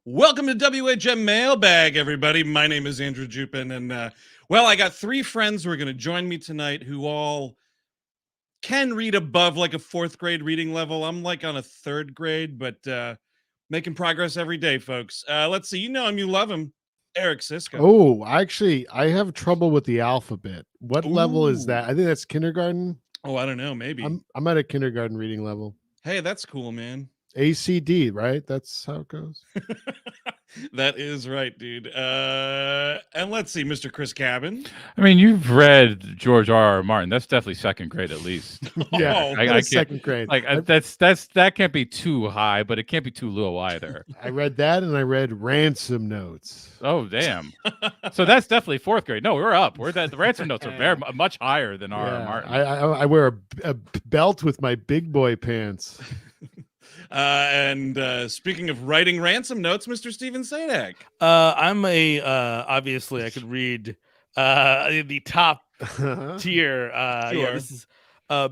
Welcome to WHM Mailbag, everybody. My name is Andrew Jupin, and well, I got three friends who are going to join me tonight who all can read above like a fourth grade reading level. I'm like on a third grade, but making progress every day, folks. Let's see. You know him, you love him. Eric Sisko. Oh, actually, I have trouble with the alphabet. What level is that? I think that's kindergarten. Oh, I don't know. Maybe. I'm at a kindergarten reading level. Hey, that's cool, man. ACD, right? That's how it goes. That is right, dude. And let's see, Mr. Chris Cabin. I mean, you've read George R.R. Martin. That's definitely second grade at least. Yeah, I second grade. Like that can't be too high, but it can't be too low either. I read that, and I read Ransom Notes. Oh, damn! So that's definitely fourth grade. No, we're up. The Ransom Notes are very much higher than R.R. Martin. I wear a belt with my big boy pants. And speaking of writing ransom notes, Mr. Steven Sadak. I'm obviously I could read the top tier. Sure. Yeah, this is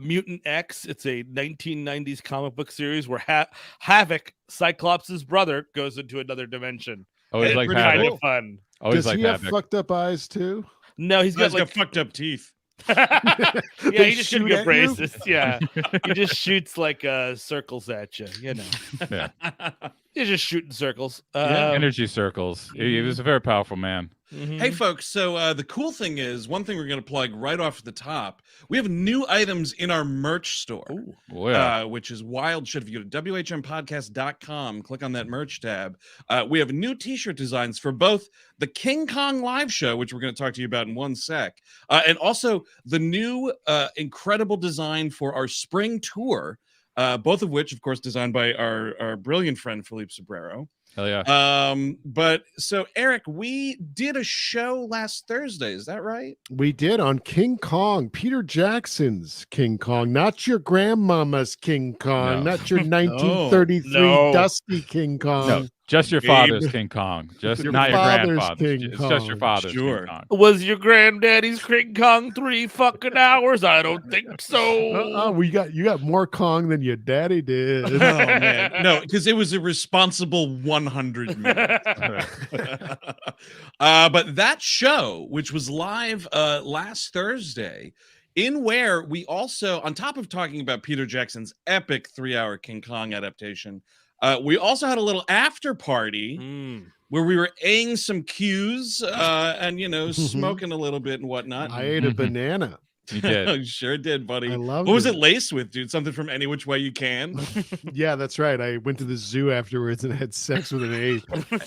Mutant X. It's a 1990s comic book series where Havoc, Cyclops' brother, goes into another dimension. Oh, he's like kind Havoc. of fun. Does he have fucked up eyes too? No, he's got fucked up teeth. Yeah, he just should get braces. Yeah, he just shoots like circles at you. You know, Yeah. He's just shooting circles. Energy circles. He was a very powerful man. Hey, folks, so the cool thing is, one thing we're going to plug right off the top, we have new items in our merch store, which is wild shit. If you go to WHMpodcast.com, click on that merch tab, we have new t-shirt designs for both the King Kong live show, which we're going to talk to you about in one sec, and also the new incredible design for our spring tour, both of which, of course, designed by our brilliant friend, Philippe Sobrero. Hell yeah. But so Eric, we did a show last Thursday, is that right? We did on King Kong, Peter Jackson's King Kong, not your grandmama's King Kong, not your 1933 Dusty King Kong. No, just your father'sKing Kong. Just not your grandfather's. It's just your father's King Kong. Was your granddaddy's King Kong 3 fucking hours? I don't think so. You got more Kong than your daddy did. Oh man, no, because it was a responsible 100 minutes. But that show, which was live last Thursday, in where we also, on top of talking about Peter Jackson's epic 3-hour King Kong adaptation, we also had a little after party where we were A-ing some cues and, smoking a little bit and whatnot. I ate a banana. You did. Sure did, buddy. I love What was it laced with, dude? Something from Any Which Way You Can? Yeah, that's right. I went to the zoo afterwards and had sex with an ape.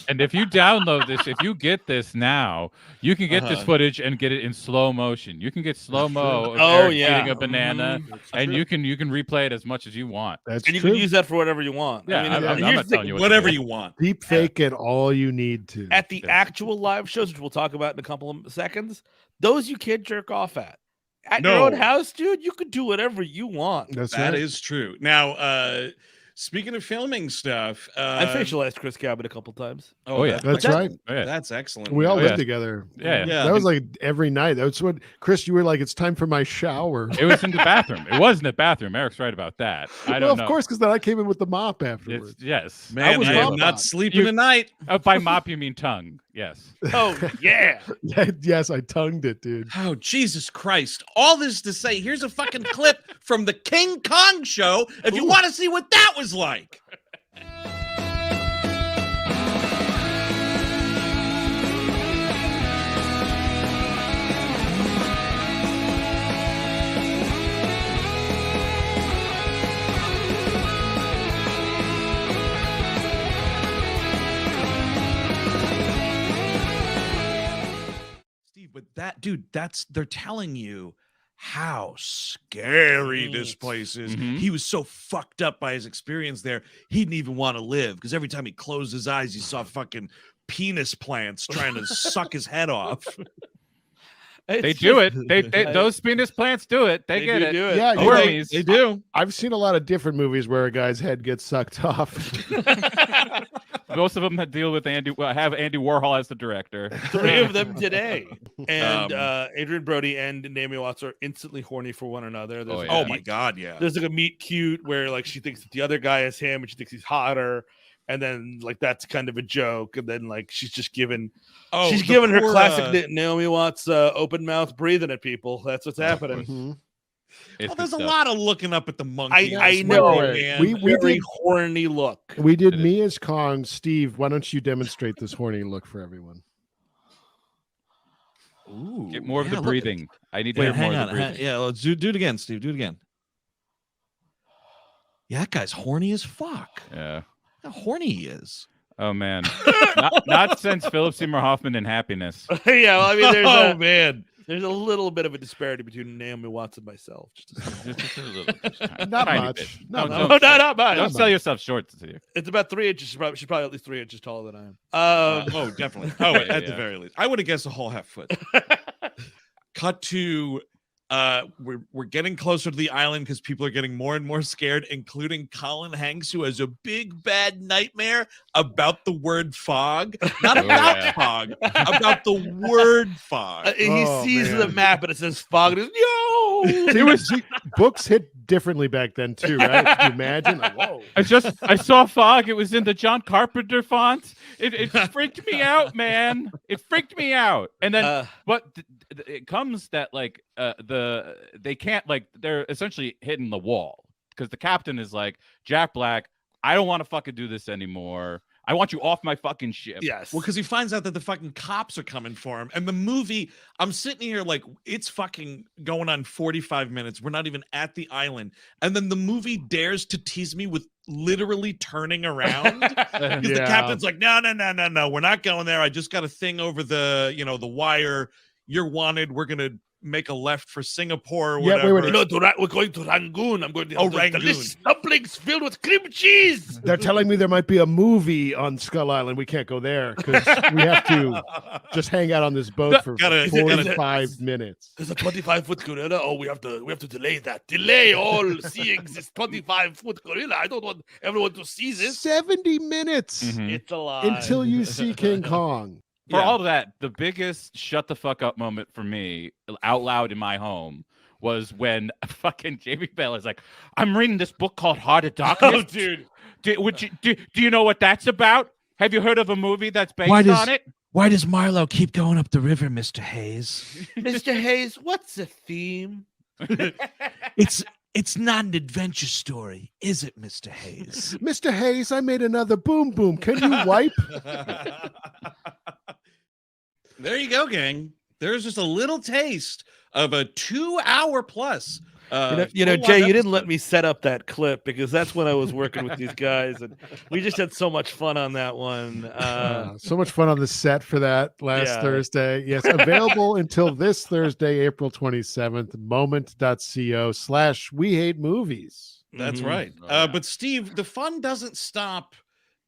And if you download this, if you get this now, you can get this footage and get it in slow motion. You can get slow-mo of Eric eating a banana, and you can replay it as much as you want. That's and you true. can use that for whatever you want. Yeah, I'm not telling you whatever you want. Deep fake it all you need to. At the actual live shows, which we'll talk about in a couple of seconds, those you can't jerk off at. At your own house, dude, you could do whatever you want. That is true. Now, speaking of filming stuff, I facialized Chris Cabot a couple times. Oh yeah, that's right. That's excellent. We all lived together. Yeah. That was like every night. That's what Chris. You were like, it's time for my shower. It was in the bathroom. It was in the bathroom. Eric's right about that. I don't know. Of course, because then I came in with the mop afterwards. Yes, man, I am not sleeping tonight. By mop, you mean tongue. Yes. Oh yeah. Yes, I tongued it, dude. Oh Jesus Christ! All this to say, here's a fucking clip from the King Kong show. If you want to see what that was like. dude, they're telling you how scary this place is. He was so fucked up by his experience there, he didn't even want to live because every time he closed his eyes, he saw fucking penis plants trying to suck his head off. They do it. Those penis plants do it. They get it. Yeah, they do. I've seen a lot of different movies where a guy's head gets sucked off. Most of them deal with have Andy Warhol as the director. 3 of them today. And Adrian Brody and Naomi Watts are instantly horny for one another. Oh my god, yeah. There's like a meet cute where like she thinks that the other guy is him and she thinks he's hotter. And then like that's kind of a joke. And then like she's just given her classic Naomi Watts open mouth breathing at people. That's what's happening. Well, there's a lot of looking up at the monkey. I know, man. We did horny look. We did Mia's Kong. Steve, why don't you demonstrate this horny look for everyone? Ooh, get more of the breathing. I need to hear more of the breathing. Yeah, let's do it again, Steve. Do it again. Yeah, that guy's horny as fuck. Yeah. How horny he is. Oh man, not since Philip Seymour Hoffman in Happiness. Yeah, well, I mean, there's a little bit of a disparity between Naomi Watts and myself. Just a little, not much. Not much. Don't sell yourself short. It's about 3 inches. She's probably at least 3 inches taller than I am. Oh, definitely. Oh, at the very least, I would have guessed a whole half foot. Cut to. We're getting closer to the island because people are getting more and more scared, including Colin Hanks, who has a big bad nightmare about the word fog. Not about fog, about the word fog. He sees the map and it says fog. And no, books hit differently back then too, right? Can you imagine? Like, whoa! I saw fog. It was in the John Carpenter font. It freaked me out, man. It freaked me out. And then, but it comes that like they can't, like, they're essentially hitting the wall because the captain is like, Jack Black, I don't want to fucking do this anymore. I want you off my fucking ship. Yes. Well, because he finds out that the fucking cops are coming for him. And the movie, I'm sitting here like, it's fucking going on 45 minutes. We're not even at the island. And then the movie dares to tease me with literally turning around. Because the captain's like, no. We're not going there. I just got a thing over the, the wire. You're wanted. We're going to make a left for Singapore or whatever. Wait. No, we're going to Rangoon. I'm going to Rangoon. delicious dumplings filled with cream cheese. They're telling me there might be a movie on Skull Island. We can't go there because we have to just hang out on this boat for 45 minutes. There's a 25-foot gorilla. Oh, we have to delay that. Delay all seeing this 25-foot gorilla. I don't want everyone to see this. 70 minutes. Mm-hmm. It's a lie. Until you see King Kong. For all of that, the biggest shut the fuck up moment for me out loud in my home was when fucking Jamie Bell is like, I'm reading this book called Heart of Darkness. Oh, dude. Do you know what that's about? Have you heard of a movie that's based on it? Why does Marlowe keep going up the river, Mr. Hayes? Mr. Hayes, what's the theme? It's not an adventure story, is it, Mr. Hayes? Mr. Hayes, I made another boom boom. Can you wipe? There you go, gang. There's just a little taste of a 2-hour plus. Jay, you didn't let me set up that clip because that's when I was working with these guys, and we just had so much fun on that one. So much fun on the set for that last Thursday. Yes, available until this Thursday, April 27th, moment.co/wehatemovies. That's right. But Steve, the fun doesn't stop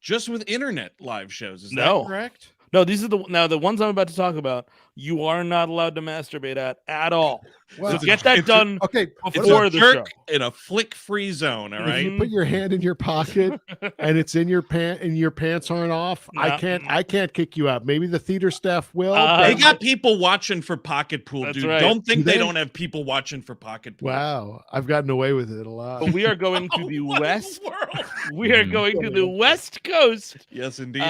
just with internet live shows. Is that correct? No, these are the ones I'm about to talk about. You are not allowed to masturbate at all. Well, so get that done. Okay, before the show. In a flick-free zone. All right. You put your hand in your pocket and it's in your pant, and your pants aren't off. No. I can't kick you out. Maybe the theater staff will. They got people watching for pocket pool, dude. Right. Don't think they don't have people watching for pocket pool. Wow, I've gotten away with it a lot. But we are going to the west. We are going to the West Coast. Yes, indeed.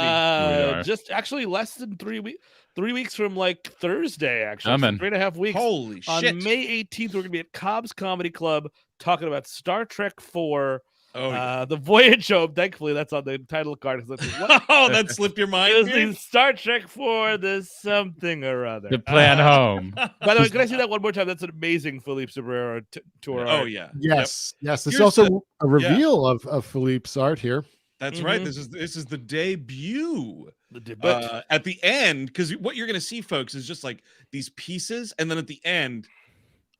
Just actually less than 3 weeks. 3 weeks from like Thursday, actually. So 3.5 weeks. Holy shit. On May 18th, we're going to be at Cobb's Comedy Club talking about Star Trek 4. The Voyage Home. Thankfully, that's on the title card. That slipped your mind. Star Trek 4, there's something or other. The plan home. By the way, can I say that one more time? That's an amazing Philippe Sobrero tour. Oh, yeah. Yes. There's also a reveal of Philippe's art here. That's right. This is the debut At the end, because what you're going to see, folks, is just like these pieces, and then at the end,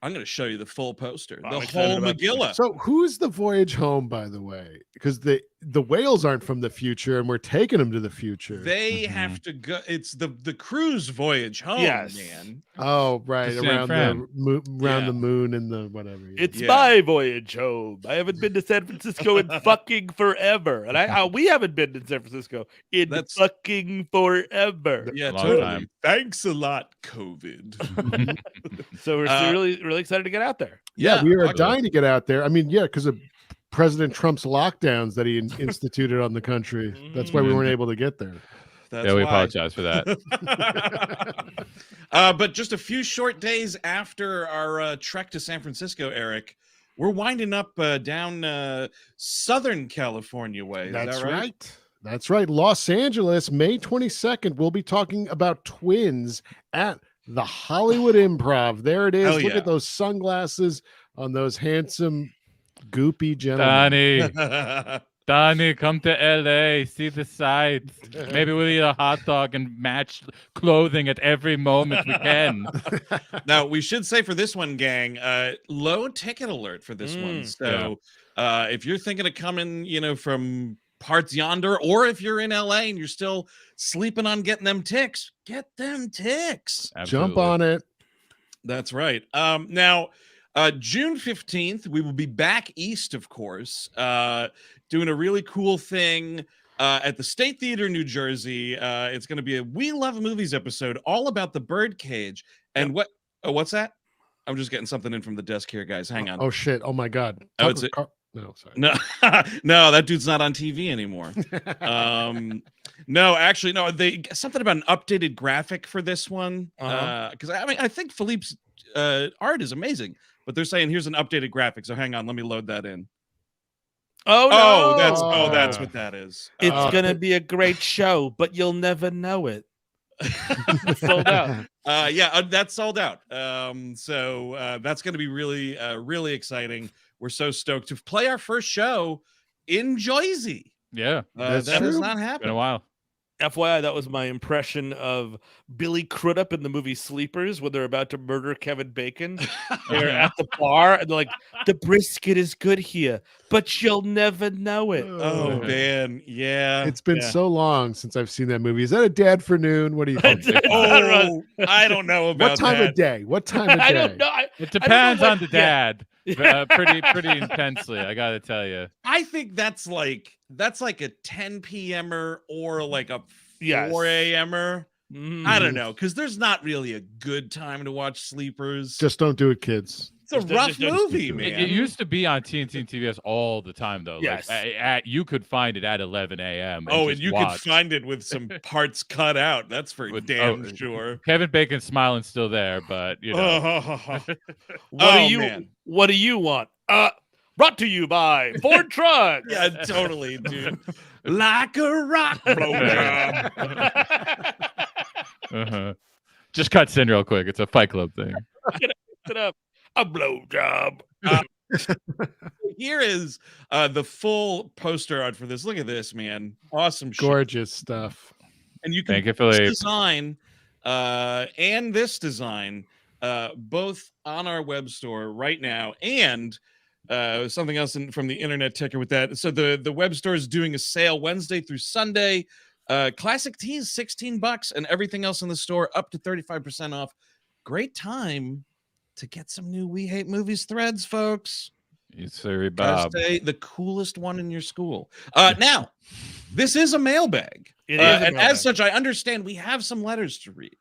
I'm going to show you the full poster, the whole Megillah. So who's the voyage home, by the way? Because the whales aren't from the future, and we're taking them to the future. They have to go. It's the cruise voyage home, man. Oh, right, around the moon and the whatever. It's my voyage home. I haven't been to San Francisco in fucking forever, and we haven't been to San Francisco in fucking forever. Yeah, totally. Thanks a lot, COVID. So we're really excited to get out there. Yeah, we are dying to get out there. I mean, because of President Trump's lockdowns that he instituted on the country. That's why we weren't able to get there. We apologize for that. But just a few short days after our trek to San Francisco, Eric, we're winding up down Southern California way. That's right? That's right. Los Angeles, May 22nd. We'll be talking about twins at the Hollywood Improv. There it is. Look at those sunglasses on those handsome, goopy gentlemen. Donnie, come to LA, see the sights. Maybe we'll eat a hot dog and match clothing at every moment we can. Now, we should say for this one, gang, low ticket alert for this one. So if you're thinking of coming, from parts yonder, or if you're in LA and you're still sleeping on getting them ticks, get them ticks. Absolutely. Jump on it. That's right. Now, June 15th, we will be back east, of course, doing a really cool thing at the State Theater, New Jersey. It's going to be a We Love Movies episode all about the birdcage. And what's that? I'm just getting something in from the desk here, guys. Hang on. Oh, shit. Oh, my God. No, sorry. No, that dude's not on TV anymore. No, actually, no. They something about an updated graphic for this one. Because I think Philippe's art is amazing, but they're saying here's an updated graphic. So hang on, let me load that in. Oh no! That's what that is. It's gonna be a great show, but you'll never know it. Sold out. That's sold out. So that's gonna be really, really exciting. We're so stoked to play our first show in Jersey. Yeah, that has not happened in a while. FYI, that was my impression of Billy Crudup in the movie Sleepers when they're about to murder Kevin Bacon. They're at the bar and they're like, "The brisket is good here, but you'll never know it." Oh man, yeah. It's been so long since I've seen that movie. Is that a dad for noon? What do you think? I don't know about what time of day. What time of day? I don't know. It depends on the dad. Pretty intensely, I gotta tell you. I think that's like a 10 p.m.er or like a 4 a.m.er. I don't know, because there's not really a good time to watch Sleepers. Just don't do it, kids. It's a rough movie, man. It used to be on TNT and TBS all the time, though. Yes. Like, you could find it at 11 a.m. And you could find it with some parts cut out. That's for damn sure. Kevin Bacon's smiling's still there, but What do you want? Brought to you by Ford Trucks. Yeah, totally, dude. Like a rock blowjob. Just cuts in real quick. It's a Fight Club thing. Get it up. A blowjob. Here is the full poster art for this. Look at this, man. Awesome shit. Gorgeous stuff. And you can this design and this design both on our web store right now, and something else from the internet ticker with that. So the web store is doing a sale Wednesday through Sunday. Classic tees $16 and everything else in the store up to 35% off. Great time to get some new We Hate Movies threads, folks. You say, Bob. Stay the coolest one in your school. Now, this is a mailbag. And as such, I understand we have some letters to read.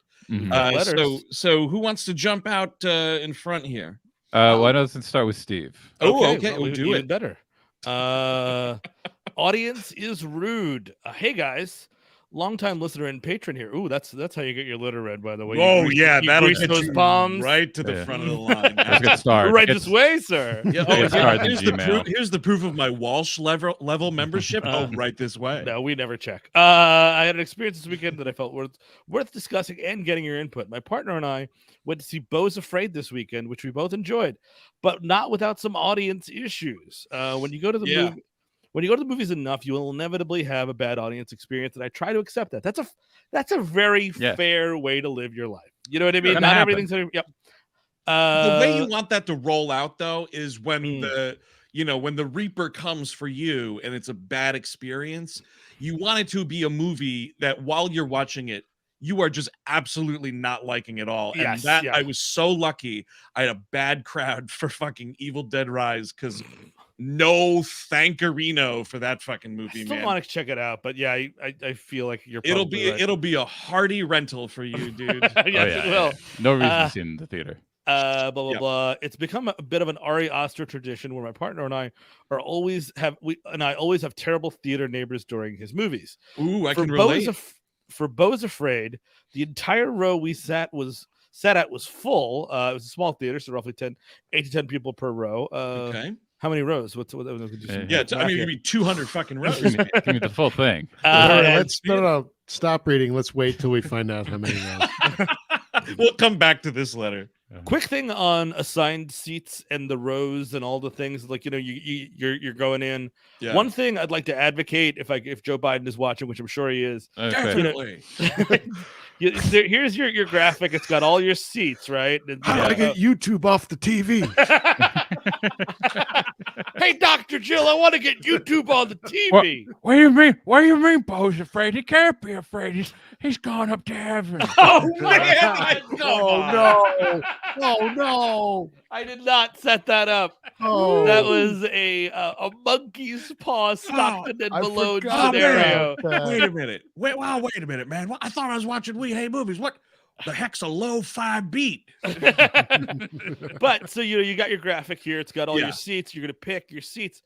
So who wants to jump out in front here? Why doesn't it start with Steve? Okay. We'll do it better. Audience is rude. Hey guys, longtime listener and patron here. Ooh, that's how you get your letter read, by the way. That'll get those you palms right to the front of the line. Let's get started. Right this way, sir. Here's the proof of my Walsh level membership. Right this way. No, we never check. I had an experience this weekend that I felt worth discussing and getting your input. My partner and I went to see Beau's Afraid this weekend, which we both enjoyed, but not without some audience issues. When you go to the movie, when you go to the movies enough, you will inevitably have a bad audience experience, and I try to accept that. That's a very fair way to live your life. You know what I mean? Not everything's yep. The way you want that to roll out, though, is when when the Reaper comes for you and it's a bad experience, you want it to be a movie that while you're watching it, you are just absolutely not liking it all. Yes, and I was so lucky. I had a bad crowd for fucking Evil Dead Rise because no thankerino for that fucking movie, I still want to check it out, but yeah, I feel like you're probably it'll be a hearty rental for you, dude. Yes, it will. No reason to see it in the theater. Blah blah blah. It's become a bit of an Ari Aster tradition where my partner and I always have terrible theater neighbors during his movies. Ooh, I can relate. For Beau's Afraid, the entire row we sat at was full. It was a small theater, so roughly 8 to 10 people per row. Okay. How many rows? What you mean 200 fucking rows. Give me the full thing. No, stop reading. Let's wait till we find out how many rows. We'll come back to this letter. Quick thing on assigned seats and the rows and all the things, like you're going in. Yeah. One thing I'd like to advocate if Joe Biden is watching, which I'm sure he is. Okay. Definitely. Here's your graphic. It's got all your seats, right? How do I get YouTube off the TV? Hey, Dr. Jill, I want to get YouTube on the TV. What do you mean? What do you mean Beau's afraid? He can't be afraid. He's gone up to heaven. Oh, man. Oh, no. I did not set that up. Oh. That was a monkey's paw Stockton and Malone scenario. Wait a minute. Wait a minute, man. I thought I was watching We Hate Movies. What the heck's a lo-fi beat? But so you got your graphic here. It's got all your seats. You're gonna pick your seats.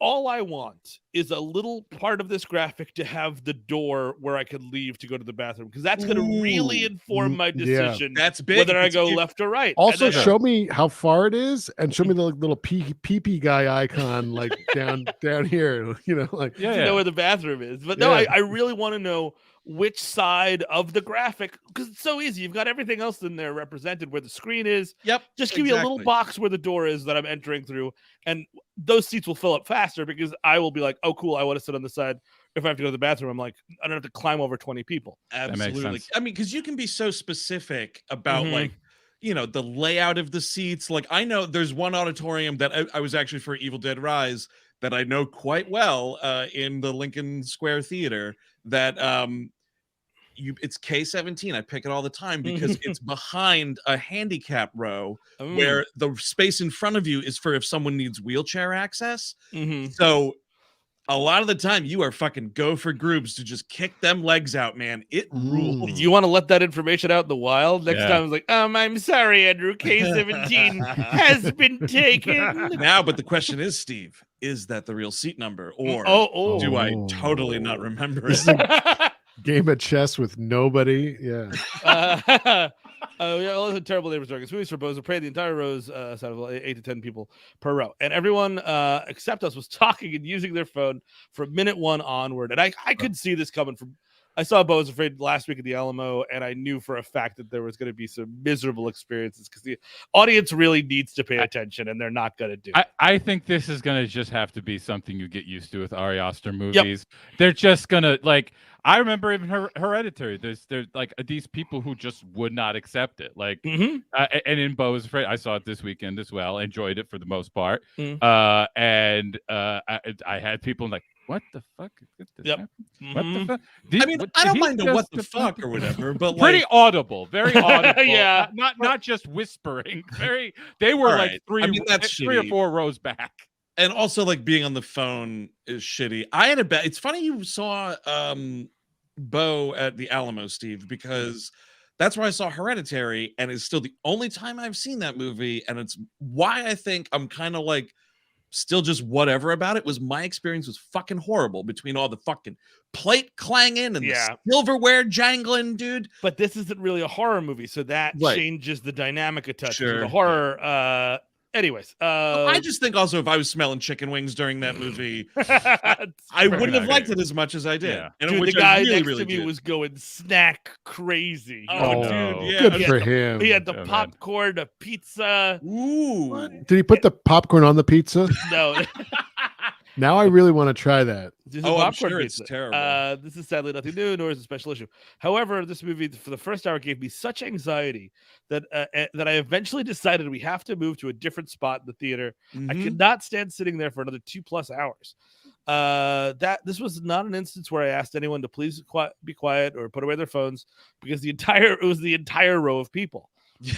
All I want is a little part of this graphic to have the door where I can leave to go to the bathroom, because that's going to really inform my decision. That's big. Whether I go left or right. Also, show me how far it is, and show me the little pee guy icon, like down here. To know where the bathroom is. But no, I really want to know which side of the graphic, because it's so easy. You've got everything else in there represented where the screen is. Yep. Just give me a little box where the door is that I'm entering through, and those seats will fill up faster because I will be like, oh, cool, I want to sit on the side. If I have to go to the bathroom, I'm like, I don't have to climb over 20 people. Absolutely. I mean, because you can be so specific about the layout of the seats. Like, I know there's one auditorium that I was actually for Evil Dead Rise that I know quite well in the Lincoln Square Theater that it's K17. I pick it all the time because it's behind a handicap row where the space in front of you is for if someone needs wheelchair access. So a lot of the time you are fucking go for groups to just kick them legs out, man. It rules. You want to let that information out in the wild? Next time it's like, I'm sorry, Andrew, K17 has been taken. Now, but the question is, Steve, is that the real seat number? Or do I totally not remember it? Game of chess with nobody. Yeah. All terrible neighbors during movies for Beau's Afraid. The entire rows sat of 8 to 10 people per row, and everyone except us was talking and using their phone from minute one onward. And I could see this coming from. I saw Beau's Afraid last week at the Alamo, and I knew for a fact that there was going to be some miserable experiences because the audience really needs to pay attention, and they're not going to do it. I think this is going to just have to be something you get used to with Ari Aster movies. Yep. They're just going to, like, I remember even Hereditary. There's like these people who just would not accept it. Like, and in Beau's Afraid, I saw it this weekend as well. Enjoyed it for the most part. And I had people like, what the fuck? What the fuck? I don't mind the what the fuck or whatever, but pretty audible, very audible. Yeah, not just whispering. They were like three or four rows back. And also, like, being on the phone is shitty. I had a bet. It's funny you saw Beau at the Alamo, Steve, because that's where I saw Hereditary, and it's still the only time I've seen that movie, and it's why I think I'm kind of like still just whatever about it. Was my experience was fucking horrible between all the fucking plate clanging and the silverware jangling, dude. But this isn't really a horror movie, so that changes the dynamic a touch. Sure. The horror. Anyways, I just think also if I was smelling chicken wings during that movie, I wouldn't have liked it as much as I did. Yeah. And dude, the guy next to me was going snack crazy. Oh, dude, yeah. Good for him. He had the popcorn, the pizza. Ooh. Did he put the popcorn on the pizza? No. Now I really want to try that. I'm sure it's terrible. This is sadly nothing new, nor is it a special issue. However, this movie for the first hour gave me such anxiety that I eventually decided we have to move to a different spot in the theater. I could not stand sitting there for another 2+ hours. This was not an instance where I asked anyone to please be quiet or put away their phones, because it was the entire row of people.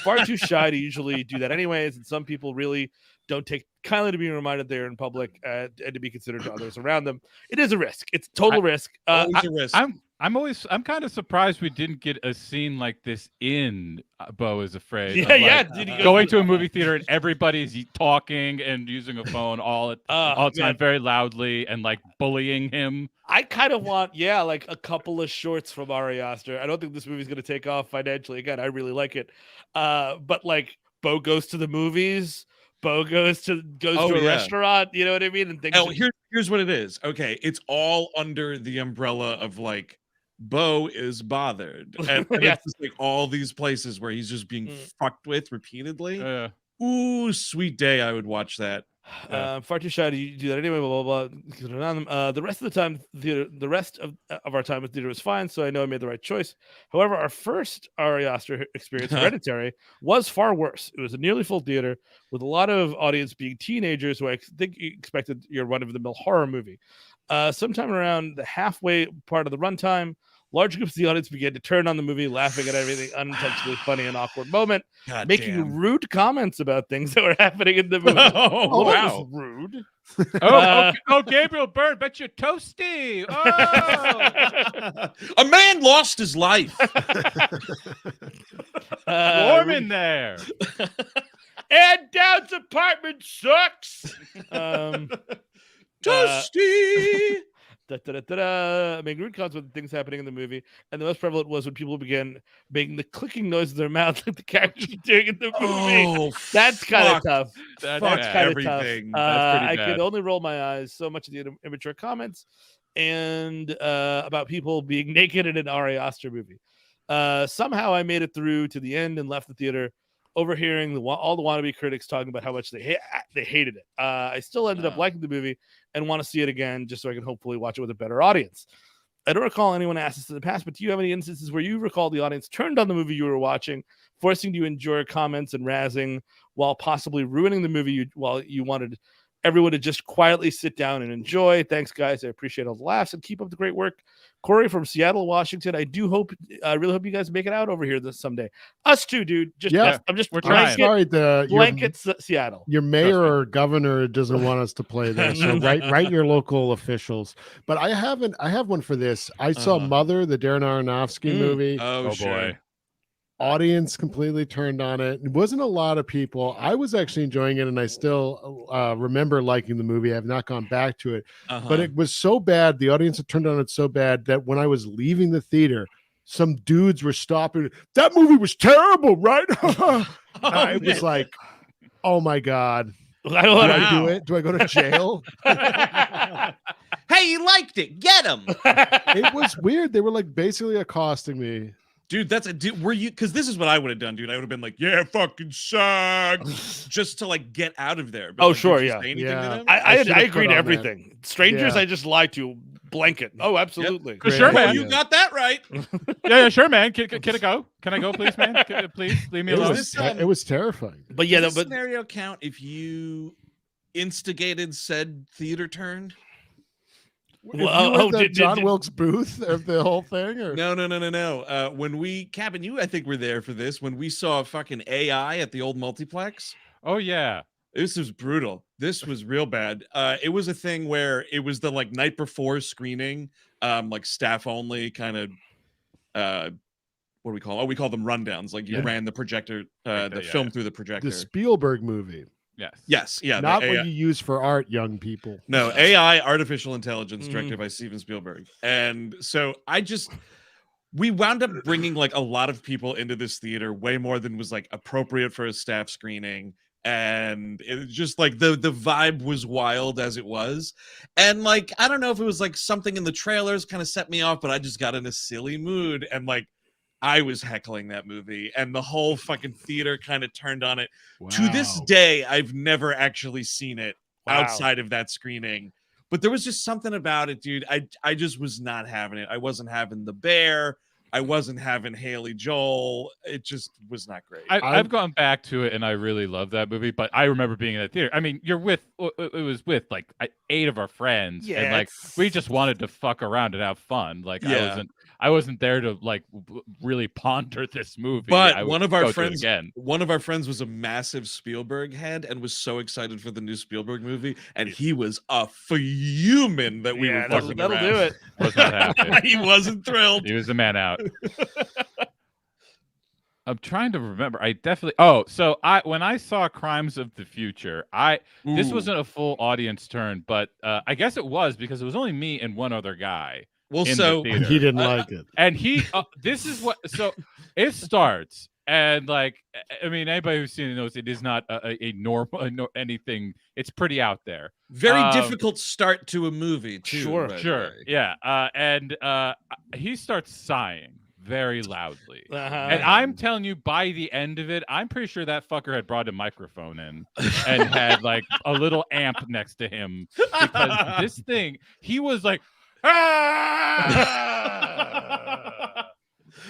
Far too shy to usually do that anyways, and some people really don't take kindly to being reminded they're in public and to be considered to others around them. It is a risk. It's total risk. Always a risk. I'm kind of surprised we didn't get a scene like this in Beau is Afraid. Going to a movie theater and everybody's talking and using a phone all the time very loudly and like bullying him. I kind of want, like a couple of shorts from Ari Aster. I don't think this movie's going to take off financially. Again, I really like it. But like Beau goes to the movies. Beau goes to a restaurant. You know what I mean? And things. Here's what it is. Okay, it's all under the umbrella of like Beau is bothered, and it's just like all these places where he's just being fucked with repeatedly. Ooh, sweet day! I would watch that. Far too shy to do that anyway. Blah blah blah. The rest of the time, the rest of our time with theater was fine, so I know I made the right choice. However, our first Ari Aster experience, Hereditary, was far worse. It was a nearly full theater with a lot of audience being teenagers who I think expected your run-of-the-mill horror movie. Sometime around the halfway part of the runtime, large groups of the audience began to turn on the movie, laughing at everything, unintentionally funny and awkward moment, making rude comments about things that were happening in the movie. Wow. Rude. Gabriel Byrne, bet you're toasty. A man lost his life. Warm in there. And Dowd's apartment sucks. Toasty. Making rude comments with things happening in the movie, and the most prevalent was when people began making the clicking noise in their mouth like the characters were doing in the movie. That's kind of tough. That's kind of tough. I could only roll my eyes. So much of the immature comments and about people being naked in an Ari Aster movie. Somehow I made it through to the end and left the theater, overhearing all the wannabe critics talking about how much they hated it. I still ended up liking the movie and want to see it again, just so I can hopefully watch it with a better audience. I don't recall anyone asked this in the past, but do you have any instances where you recall the audience turned on the movie you were watching, forcing you to enjoy comments and razzing, while possibly ruining the movie while you wanted everyone to just quietly sit down and enjoy? Thanks, guys. I appreciate all the laughs and keep up the great work. Corey from Seattle, Washington. I really hope you guys make it out over here someday. Us too, dude. We're trying. Sorry, Seattle. Your mayor or governor doesn't want us to play there, so write your local officials. But I have one for this. I saw Mother, the Darren Aronofsky movie. Oh boy. Audience completely turned on it. It wasn't a lot of people. I was actually enjoying it, and I still remember liking the movie. I have not gone back to it, but it was so bad. The audience had turned on it so bad that when I was leaving the theater, some dudes were stopping. That movie was terrible, right? I was like, oh my God. Do I do it? Do I go to jail? Hey, you liked it. Get him. It was weird. They were like basically accosting me. Dude, were you, because this is what I would have done, dude. I would have been like, yeah, fucking sucks, just to like get out of there. But, sure, yeah. I agree to everything. That. Strangers, I just lied to. Blanket. Oh, absolutely. Yep. Sure, man. You got that right. Yeah, sure, man. Can I go? Can I go, please, man? Please leave me alone. It was terrifying. But yeah, does the scenario count if you instigated said theater turn? Did John Wilkes Booth of the whole thing? Or? No. When Cap and you, I think were there for this. When we saw fucking AI at the old multiplex. Oh yeah, this was brutal. This was real bad. It was a thing where it was the like night before screening, like staff only kind of. What do we call? Oh, we call them rundowns. Like you ran the projector, the film through the projector. The Spielberg movie. Yes. Not what you use for art, young people. No, AI, artificial intelligence, directed by Steven Spielberg. And so we wound up bringing like a lot of people into this theater, way more than was like appropriate for a staff screening. And it just like the vibe was wild as it was. And like, I don't know if it was like something in the trailers kind of set me off, but I just got in a silly mood and like, I was heckling that movie and the whole fucking theater kind of turned on it. Wow. To this day, I've never actually seen it outside of that screening, but there was just something about it, dude. I just was not having it. I wasn't having the bear. I wasn't having Haley Joel. It just was not great. I've gone back to it and I really love that movie, but I remember being in the theater. I mean, it was with like 8 of our friends, and like we just wanted to fuck around and have fun. Like I wasn't there to like really ponder this movie. But one of our friends was a massive Spielberg head and was so excited for the new Spielberg movie, and he was fuming that we were fucking around. That'll do it. Was not happy. He wasn't thrilled. He was a man out. I'm trying to remember. I definitely. When I saw Crimes of the Future, this wasn't a full audience turn, but I guess it was because it was only me and one other guy. Well, so he didn't like it, and he. This is what. So it starts, and like, I mean, anybody who's seen it knows it is not a normal anything. It's pretty out there. Very difficult start to a movie, too. Sure, yeah. And he starts sighing very loudly, and I'm telling you, by the end of it, I'm pretty sure that fucker had brought a microphone in and had like a little amp next to him, because this thing, he was like.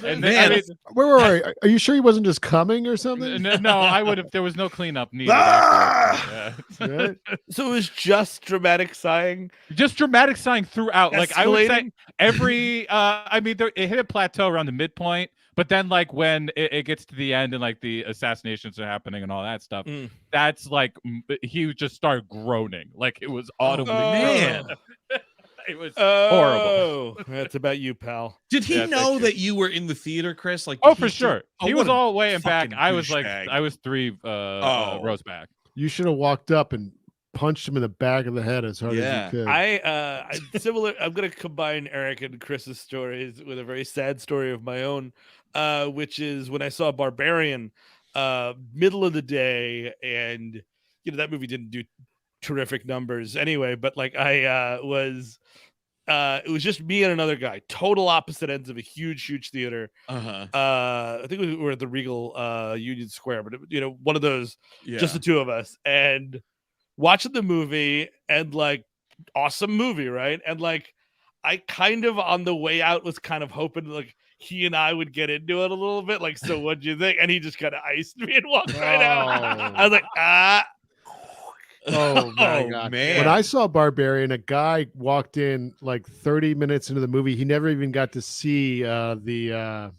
And then, wait, are you sure he wasn't just coming or something? No, I would have. There was no cleanup needed. Yeah. So it was just dramatic sighing. Just dramatic sighing throughout. Escalating? Like I would say, every. I mean, it hit a plateau around the midpoint, but then like when it gets to the end and like the assassinations are happening and all that stuff, that's like he would just start groaning, like it was audibly. Man. It was horrible. That's about you, pal. Did he know that you were in the theater, Chris? Like, for sure. He was all the way in back. I was 3 rows back. You should have walked up and punched him in the back of the head as hard as you could. Similar. I'm gonna combine Eric and Chris's stories with a very sad story of my own, which is when I saw Barbarian, middle of the day, and that movie didn't do terrific numbers anyway, but like it was just me and another guy, total opposite ends of a huge theater. I think we were at the Regal Union Square, but one of those, just the two of us, and watching the movie, and like awesome movie, right? And like I kind of on the way out was kind of hoping like he and I would get into it a little bit, like, so what'd you think? And he just kind of iced me and walked right out. I was like, Oh my God, man. When I saw Barbarian, a guy walked in like 30 minutes into the movie. He never even got to see the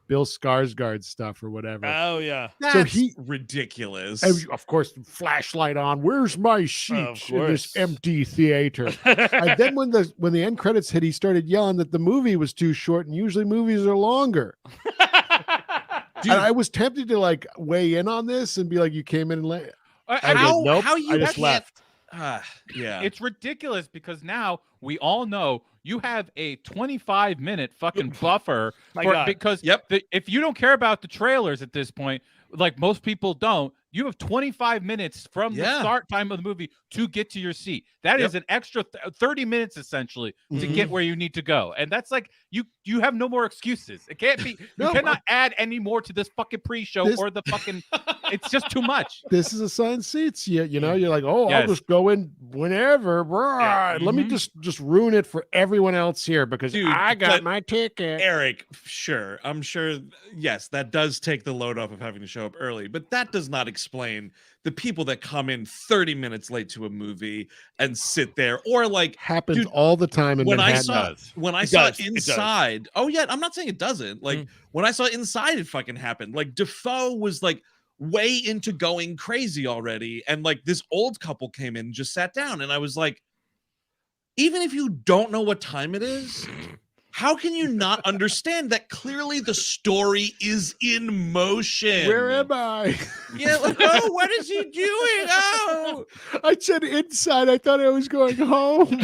Bill Skarsgård stuff or whatever. Oh yeah. That's ridiculous. And of course, flashlight on. Where's my seat in this empty theater? And then when the end credits hit, he started yelling that the movie was too short, and usually movies are longer. And I was tempted to like weigh in on this and be like, you came in late. Nope. I just left. Yeah, it's ridiculous because now we all know you have a 25-minute fucking buffer because if you don't care about the trailers at this point, like most people don't, you have 25 minutes from the start time of the movie to get to your seat. That is an extra 30 minutes essentially to get where you need to go. And that's like you have no more excuses. It can't be you cannot add any more to this fucking pre-show or the fucking it's just too much. This is assigned seats. You're like, I'll just go in whenever. Let me just ruin it for everyone else here because I got my ticket. Eric, sure. I'm sure, yes, that does take the load off of having to show up early, but that does not explain the people that come in 30 minutes late to a movie and sit there, or like happens all the time. When I saw Inside, I'm not saying it doesn't. Like when I saw Inside, it fucking happened. Like Defoe was like way into going crazy already, and like this old couple came in and just sat down, and I was like, even if you don't know what time it is, how can you not understand that clearly the story is in motion? Where am I? Yeah, like, oh, what is he doing? Oh, I said inside. I thought I was going home.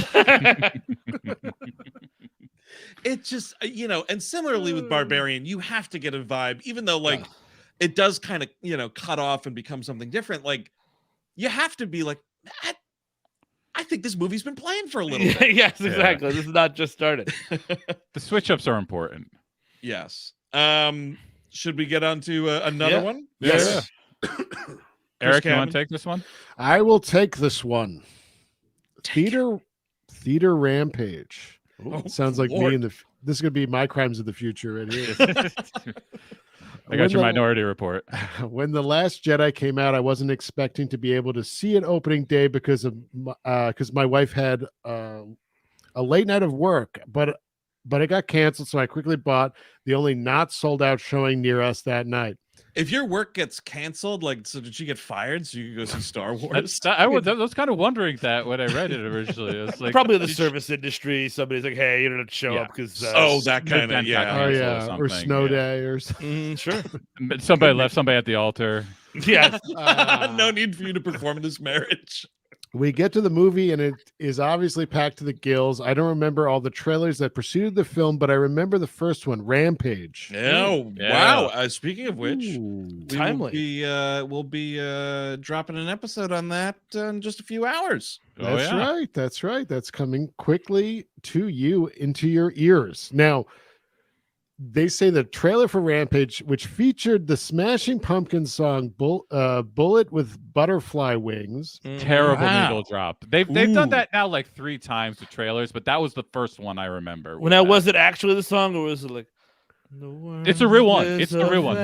It just, and similarly with Barbarian, you have to get a vibe, even though like it does kind of, cut off and become something different. Like you have to be like, I think this movie's been playing for a little bit. Yes, exactly. This is not just started. The switch ups are important. Yes. Should we get on to another one? Yes. Eric, you want to take this one? I will take this one. Theater Theater Rampage. Sounds like Lord. me this is going to be my crimes of the future right here. I got your Minority Report. When The Last Jedi came out, I wasn't expecting to be able to see it opening day because my wife had a late night of work, but it got canceled, so I quickly bought the only not sold out showing near us that night. If your work gets canceled, so did she get fired so you could go see Star Wars? I was kind of wondering that when I read it originally. It was like, probably the service industry. Somebody's like, "Hey, you don't have to show up because that kind of or snow day or something." Sure. Somebody left somebody at the altar. Yeah. No need for you to perform in this marriage. We get to the movie and it is obviously packed to the gills. I don't remember all the trailers that preceded the film, but I remember the first one, Rampage. Wow. Speaking of which, timely. We'll be dropping an episode on that in just a few hours. That's right. That's right. That's coming quickly to you into your ears. Now, they say the trailer for Rampage, which featured the Smashing Pumpkins song Bullet with Butterfly Wings. Terrible needle drop. They've done that now like 3 times with trailers, but that was the first one I remember. Well, now, was it actually the song, or was it like... It's a real one. It's the real one.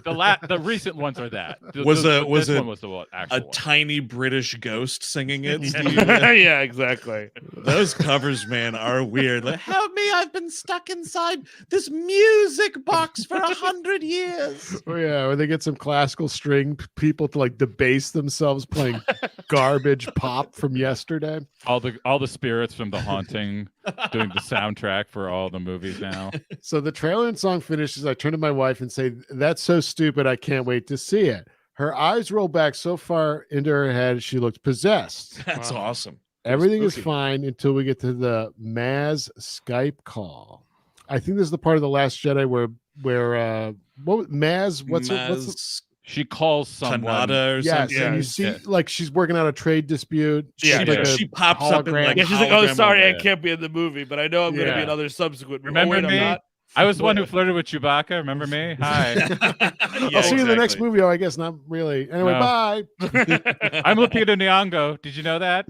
The recent ones are that. Was it the actual one. Tiny British ghost singing it? Yeah, exactly. Those covers, man, are weird. Like, help me! I've been stuck inside this music box for 100 years. Oh yeah, or they get some classical string people to like debase themselves playing garbage pop from yesterday. All the spirits from The Haunting doing the soundtrack for all the movies now. So the trailer and song finishes. I turn to my wife and say, "That's so stupid. I can't wait to see it." Her eyes roll back so far into her head, she looked possessed. That's awesome. Everything is fine until we get to the Maz Skype call. I think this is the part of The Last Jedi where Maz, she calls someone. Kanata or something. And you see like she's working out a trade dispute. She pops up and like, she's like, "Oh, sorry, I can't be in the movie, but I know I'm going to be in other subsequent." Remember me? I'm not. I was the one who flirted with Chewbacca. Remember me? Hi. I'll see you in the next movie. Oh, I guess not really. Anyway, bye. I'm Lupita Nyong'o. Did you know that?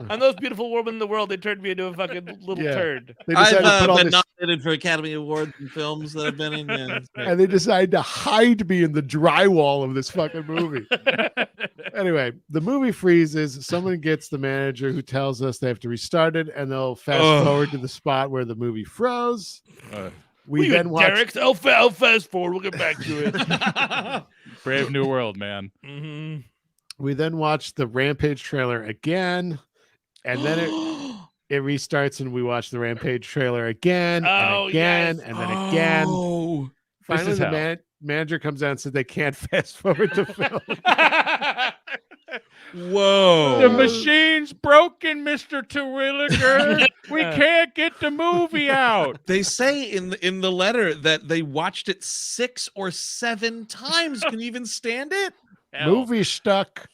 I'm those beautiful women in the world. They turned me into a fucking little turd. I've been nominated for Academy Awards in films that I've been in. And they decided to hide me in the drywall of this fucking movie. Anyway, the movie freezes. Someone gets the manager who tells us they have to restart it, and they'll fast forward to the spot where the movie froze. We then watch. Derek, I'll fast forward. We'll get back to it. Brave New World, man. Mm-hmm. We then watch the Rampage trailer again, and then it restarts, and we watch the Rampage trailer again and again and then again. Finally, the manager comes out and says they can't fast forward the film. Whoa! The machine's broken, Mr. Terwilliger. We can't get the movie out. They say in the letter that they watched it 6 or 7 times. Can you even stand it? Movie stuck.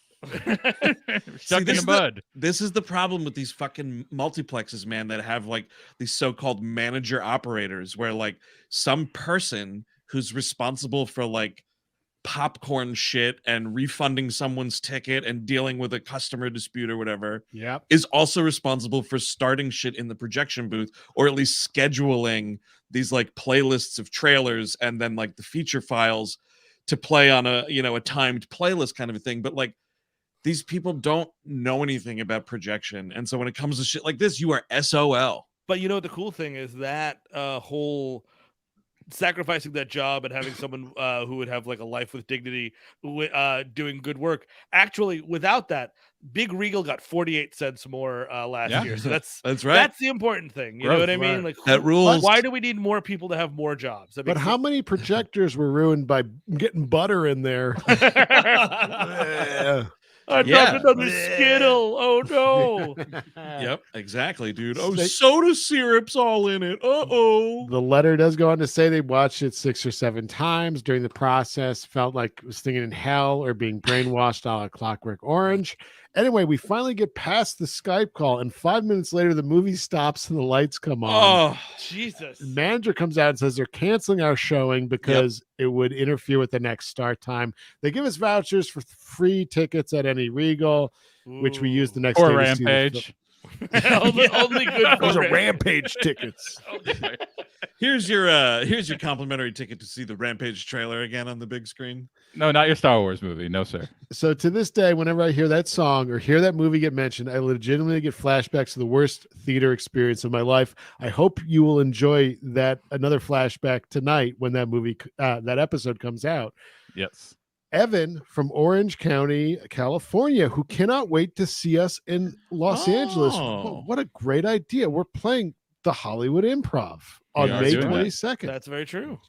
Stuck in the mud. This is the problem with these fucking multiplexes, man, that have like these so-called manager operators, where like some person who's responsible for like popcorn shit and refunding someone's ticket and dealing with a customer dispute or whatever is also responsible for starting shit in the projection booth, or at least scheduling these like playlists of trailers and then like the feature files to play on a timed playlist kind of a thing. But like, these people don't know anything about projection, and so when it comes to shit like this, you are SOL. But you know, the cool thing is that whole sacrificing that job and having someone who would have like a life with dignity doing good work. Actually, without that, Big Regal got 48 cents more last year. So that's right. That's the important thing. You know what I mean? Like, that rules. Why do we need more people to have more jobs? But how many projectors were ruined by getting butter in there? I dropped another Skittle. Oh no. Yep, exactly, dude. Oh, soda syrup's all in it. The letter does go on to say they watched it 6 or 7 times during the process, felt like it was thinking in hell or being brainwashed a la Clockwork Orange. Anyway, we finally get past the Skype call, and 5 minutes later, the movie stops and the lights come on. Oh, Jesus. The manager comes out and says they're canceling our showing because it would interfere with the next start time. They give us vouchers for free tickets at any Regal. which we used the next or day Rampage. only good. Those are Rampage tickets. Here's your complimentary ticket to see the Rampage trailer again on the big screen. No, not your Star Wars movie. No, sir. So to this day, whenever I hear that song or hear that movie get mentioned, I legitimately get flashbacks to the worst theater experience of my life. I hope you will enjoy that another flashback tonight when that movie, that episode comes out. Yes. Evan from Orange County, California, who cannot wait to see us in Los Angeles. What a great idea. We're playing the Hollywood Improv on May 22nd. That's very true.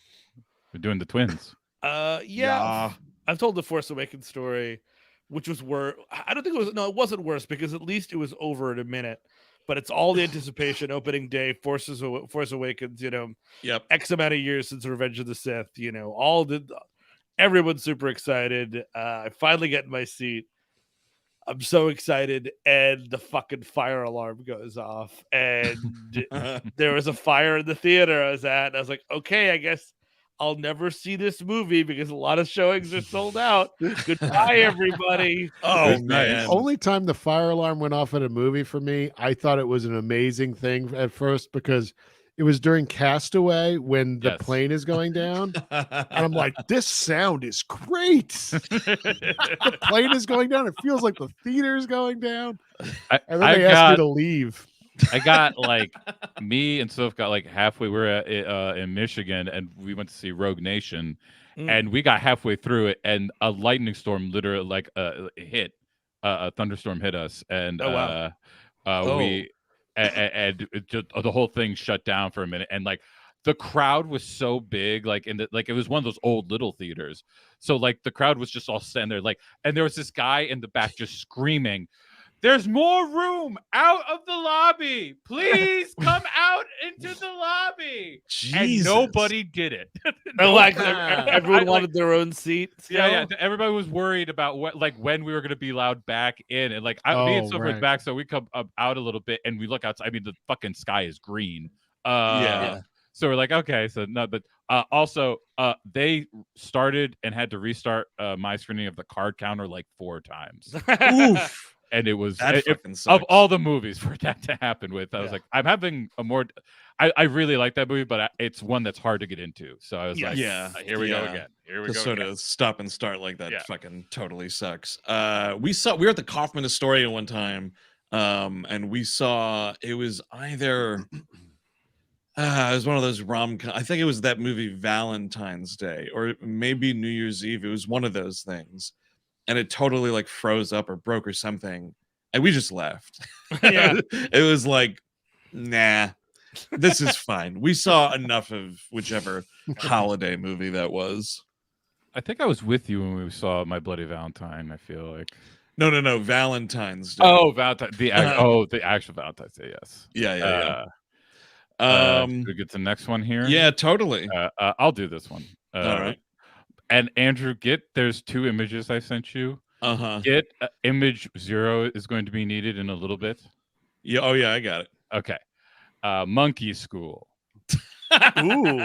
We're doing the twins. Yeah. I've told the Force Awakens story, which was worse. I don't think it was. No, it wasn't worse because at least it was over in a minute. But it's all the anticipation. Opening day, Force Awakens. X amount of years since Revenge of the Sith. Everyone's super excited. I finally get in my seat. I'm so excited, and the fucking fire alarm goes off, and there was a fire in the theater I was at. And I was like, okay, I guess I'll never see this movie because a lot of showings are sold out. Goodbye, everybody. Oh, man. Only time the fire alarm went off in a movie for me, I thought it was an amazing thing at first because it was during Castaway when the plane is going down. And I'm like, this sound is great. The plane is going down. It feels like the theater is going down. And then they asked me to leave. I got me and Soph got halfway. We were in Michigan and we went to see Rogue Nation. And we got halfway through it and a lightning storm literally hit. A thunderstorm hit us. And we... And the whole thing shut down for a minute, and the crowd was so big, it was one of those old little theaters. So the crowd was just all standing there, and there was this guy in the back just screaming, "There's more room out of the lobby! Please come out into the lobby!" Jesus. And nobody did it. Everyone wanted their own seat. Yeah. Everybody was worried about when we were going to be allowed back in, and me and Soph were back, so we come out a little bit and we look outside. I mean, the fucking sky is green. So we're like, okay, so no, but also they started and had to restart my screening of The Card Counter 4 times. Oof. And it was of all the movies for that to happen with. I was like, I'm having a more. I really like that movie, but it's one that's hard to get into. So I was here we go again. Here we go. Sort of stop and start like that fucking totally we were at the Kaufman Astoria one time, and we saw it was either. It was one of those rom-com. I think it was that movie Valentine's Day, or maybe New Year's Eve. It was one of those things. And it totally froze up or broke or something. And we just left. It was nah, this is fine. We saw enough of whichever holiday movie that was. I think I was with you when we saw My Bloody Valentine, I feel like. No, Valentine's Day. Oh, Valentine. The actual Valentine's Day, yes. Yeah. Should we get to the next one here? Yeah, totally. I'll do this one. All right. And Andrew, there's 2 images I sent you. Get image 0 is going to be needed in a little bit. Yeah. Oh yeah, I got it. Okay. Monkey School. Ooh.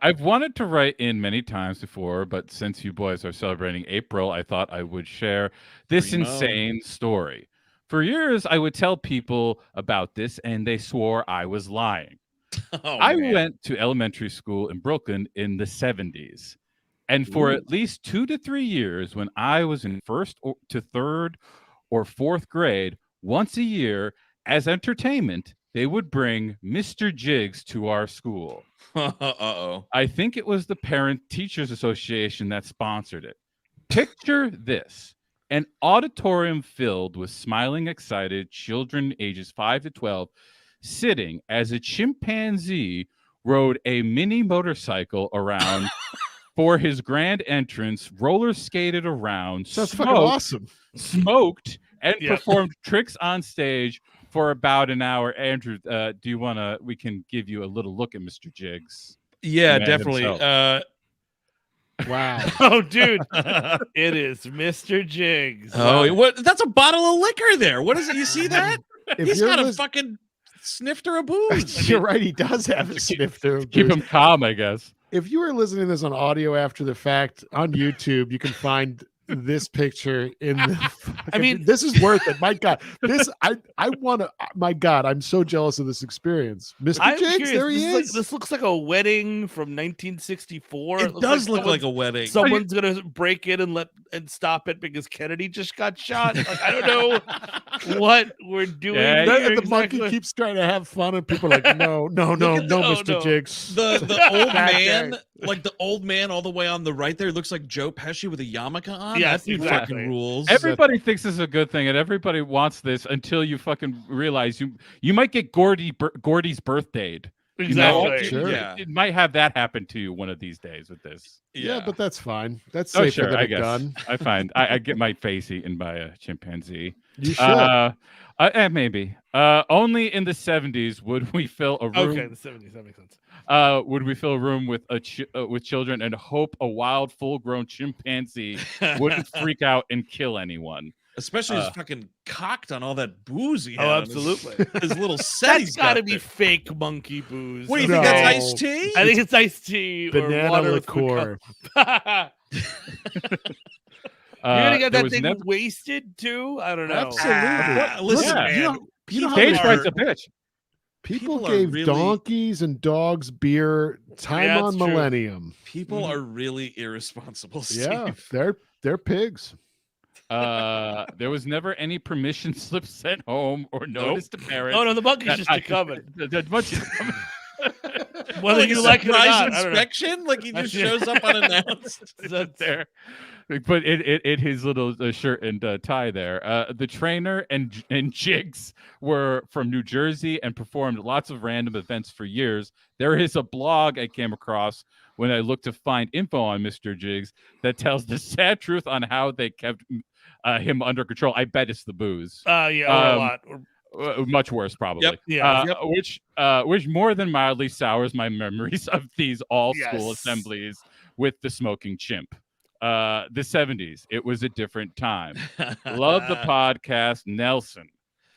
I've wanted to write in many times before, but since you boys are celebrating April, I thought I would share this insane story. For years, I would tell people about this, and they swore I was lying. I went to elementary school in Brooklyn in the 70s. And for at least 2 to 3 years, when I was in 1st to 3rd or 4th grade, once a year, as entertainment, they would bring Mr. Jigs to our school. I think it was the Parent Teachers Association that sponsored it. Picture this. An auditorium filled with smiling, excited children ages 5 to 12, sitting as a chimpanzee rode a mini motorcycle around for his grand entrance, roller skated around, that's fucking awesome, smoked, and performed tricks on stage for about an hour. Andrew, do you want to? We can give you a little look at Mr. Jigs. Yeah, definitely. Wow. Oh, dude, it is Mr. Jigs. Oh, what? That's a bottle of liquor there. What is it? You see that? He's got a fucking snifter of booze. You're right. He does have a snifter of booze. Keep him calm, I guess. If you are listening to this on audio after the fact on YouTube, you can find this picture in the I mean, this is worth it. My God, I want to. My God, I'm so jealous of this experience. Mr. Jigs, there he is. This looks like a wedding from 1964. It does look like a wedding. Someone's gonna break in and stop it because Kennedy just got shot. Like, I don't know what we're doing. The monkey keeps trying to have fun, and people are like, no, Mr. Jigs. The old man, like the old man, all the way on the right there, looks like Joe Pesci with a yarmulke on. Yeah, that fucking rules. Everybody thinks this is a good thing, and everybody wants this until you fucking realize you might get Gordy's birthday. Exactly. Sure. It might have that happen to you one of these days with this. Yeah, but that's fine. That's safer than I a guess. gun. I find I get my face eaten by a chimpanzee. You should. Maybe. Only in the 70s would we fill a room. Okay, the 70s. That makes sense. Would we fill a room with with children and hope a wild, full-grown chimpanzee wouldn't freak out and kill anyone? Especially his fucking cocked on all that booze he had. Oh, absolutely. His little set. That's got to be fake monkey booze. What do you think? That's iced tea? I think it's iced tea. Banana or water liqueur. You're gonna get that thing wasted too? I don't know. Absolutely. Listen, man. Stage fright's a bitch. People gave donkeys and dogs beer time on true. Millennium. People are really irresponsible, Steve. Yeah, they're pigs. There was never any permission slip sent home or notice to parents. Oh no, the monkey's just coming. The monkey's coming. Whether like you a like it or surprise not, inspection, like he just shows up unannounced. That's there. But in his little shirt and tie there, the trainer and Jigs were from New Jersey and performed lots of random events for years. There is a blog I came across when I looked to find info on Mr. Jigs that tells the sad truth on how they kept him under control. I bet it's the booze. A lot. Much worse, probably. Yep. Which more than mildly sours my memories of these all-school assemblies with the smoking chimp. The 70s. It was a different time. Love the podcast, Nelson.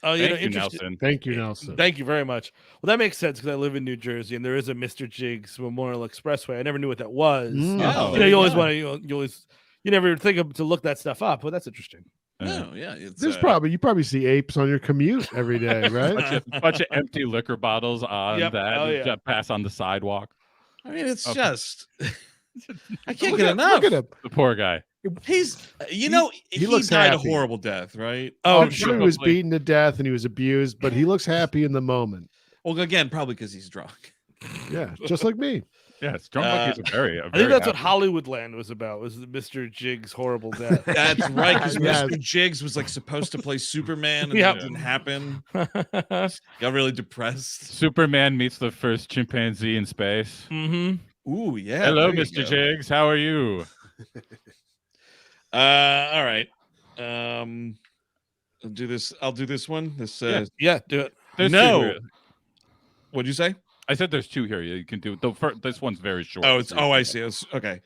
Oh, Thank you, Nelson. Thank you, Nelson. Thank you very much. Well, that makes sense because I live in New Jersey and there is a Mr. Jigs Memorial Expressway. I never knew what that was. You always want to. You never think of to look that stuff up, but that's interesting. No, yeah, it's, There's you probably see apes on your commute every day, right? bunch of empty liquor bottles on that pass on the sidewalk. I mean, it's just I can't get enough. Look at him. The poor guy. He's, he looks died happy. a horrible death, right? Oh, I'm sure he was beaten to death and he was abused, but he looks happy in the moment. Well, again, probably because he's drunk. Yeah, just like me. Yes, drunk monkeys are very. I think that's what Hollywoodland was about. Was the Mr. Jigs' horrible death? That's right, because Mr. Jigs was like supposed to play Superman, and that didn't happen. Got really depressed. Superman meets the first chimpanzee in space. Mm-hmm. Ooh, yeah. Hello, Mr. Jigs. How are you? All right. I'll do this. I'll do this one. This do it. There's no. What'd you say? I said there's two here. You can do this one's very short. I see. It's okay.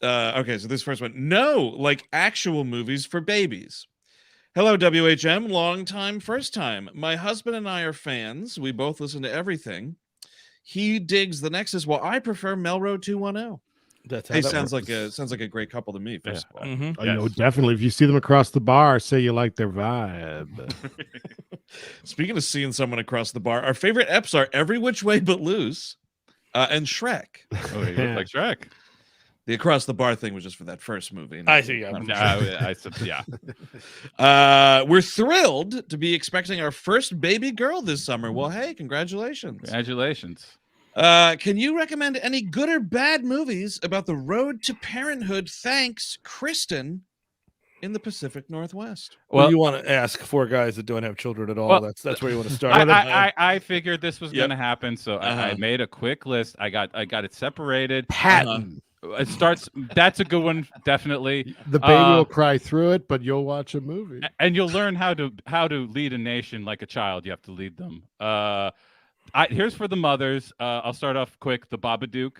Okay, so this first one. No, like actual movies for babies. Hello, WHM. Long time, first time. My husband and I are fans. We both listen to everything. He digs the Nexus, while I prefer Melrose 210. That's how sounds like a great couple to me. First of all, Oh, you know, definitely. If you see them across the bar, say you like their vibe. Speaking of seeing someone across the bar, our favorite eps are Every Which Way But Loose and Shrek. Oh, you look like Shrek. The across the bar thing was just for that first movie. I see. We're thrilled to be expecting our first baby girl this summer. Well, hey, congratulations! Congratulations. Can you recommend any good or bad movies about the road to parenthood? Thanks, Kristen, in the Pacific Northwest. Well, you want to ask four guys that don't have children at all. Well, that's where you want to start. I figured this was going to happen, so I made a quick list. I got it separated. Patton. It starts. That's a good one, definitely. The baby will cry through it, but you'll watch a movie, and you'll learn how to lead a nation like a child. You have to lead them. Here's for the mothers. I'll start off quick. The Babadook.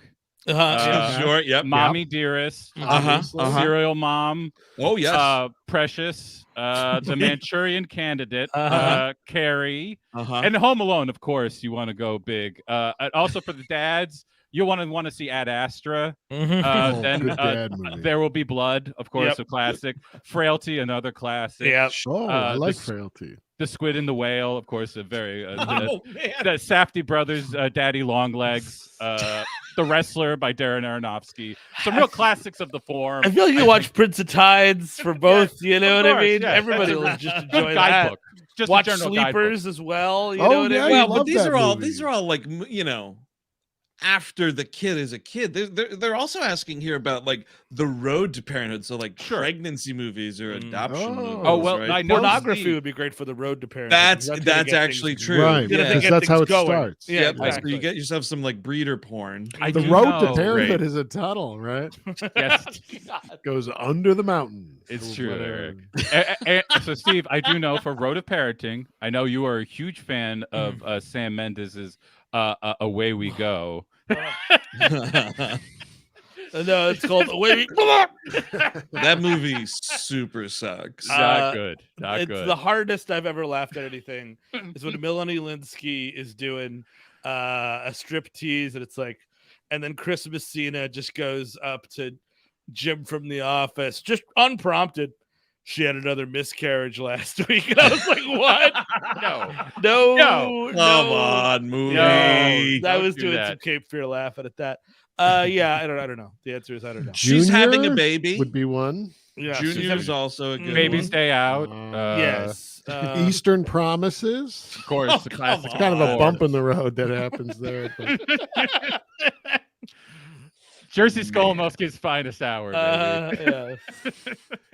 Sure. Yep. Mommy Dearest. Serial Mom. Oh yes. Precious. The Manchurian Candidate. Carrie. And Home Alone, of course. You want to go big. And also for the dads, you'll want to see Ad Astra. Then There Will Be Blood, of course, a classic. Frailty, another classic. Yeah. I like Frailty. The Squid and the Whale, of course, a very man. the Safdie brothers, Daddy Longlegs, The Wrestler by Darren Aronofsky. Some real classics of the form. I feel like you watch Prince of Tides for both. You know what I mean? Everybody will just enjoy that. Just watch Sleepers as well. You know what I mean? Well, but these are all like, you know, after the kid is a kid. They're also asking here about like the road to parenthood, so like pregnancy movies or adoption movies. Oh well, right? I know pornography would be great for the road to parenthood. That's actually true, right? Because that's how it starts. Yeah, exactly. So you get yourself some like breeder porn. The road to parenthood is a tunnel, right? Yes, goes under the mountain. It's true, Eric. So Steve, I do know for Road to Parenting, I know you are a huge fan of Sam Mendes's Away We Go. No, it's called Away We Go. That movie super sucks. Not good. Not good. It's the hardest I've ever laughed at anything. Is when Melanie Linsky is doing a strip tease, and it's like, and then Chris Messina just goes up to Jim from The Office, just unprompted. She had another miscarriage last week. And I was like, what? No. Come on, movie. No. I was doing some Cape Fear laughing at that. Yeah, I don't know. The answer is I don't know. She's having a baby. Would be one. Yeah, Junior's also a good Baby's one. Day Out. Yes. Eastern Promises. Of course, the classic. It's kind of a bump in the road that happens there. But... Jersey Skullmusk's finest hour. Yeah.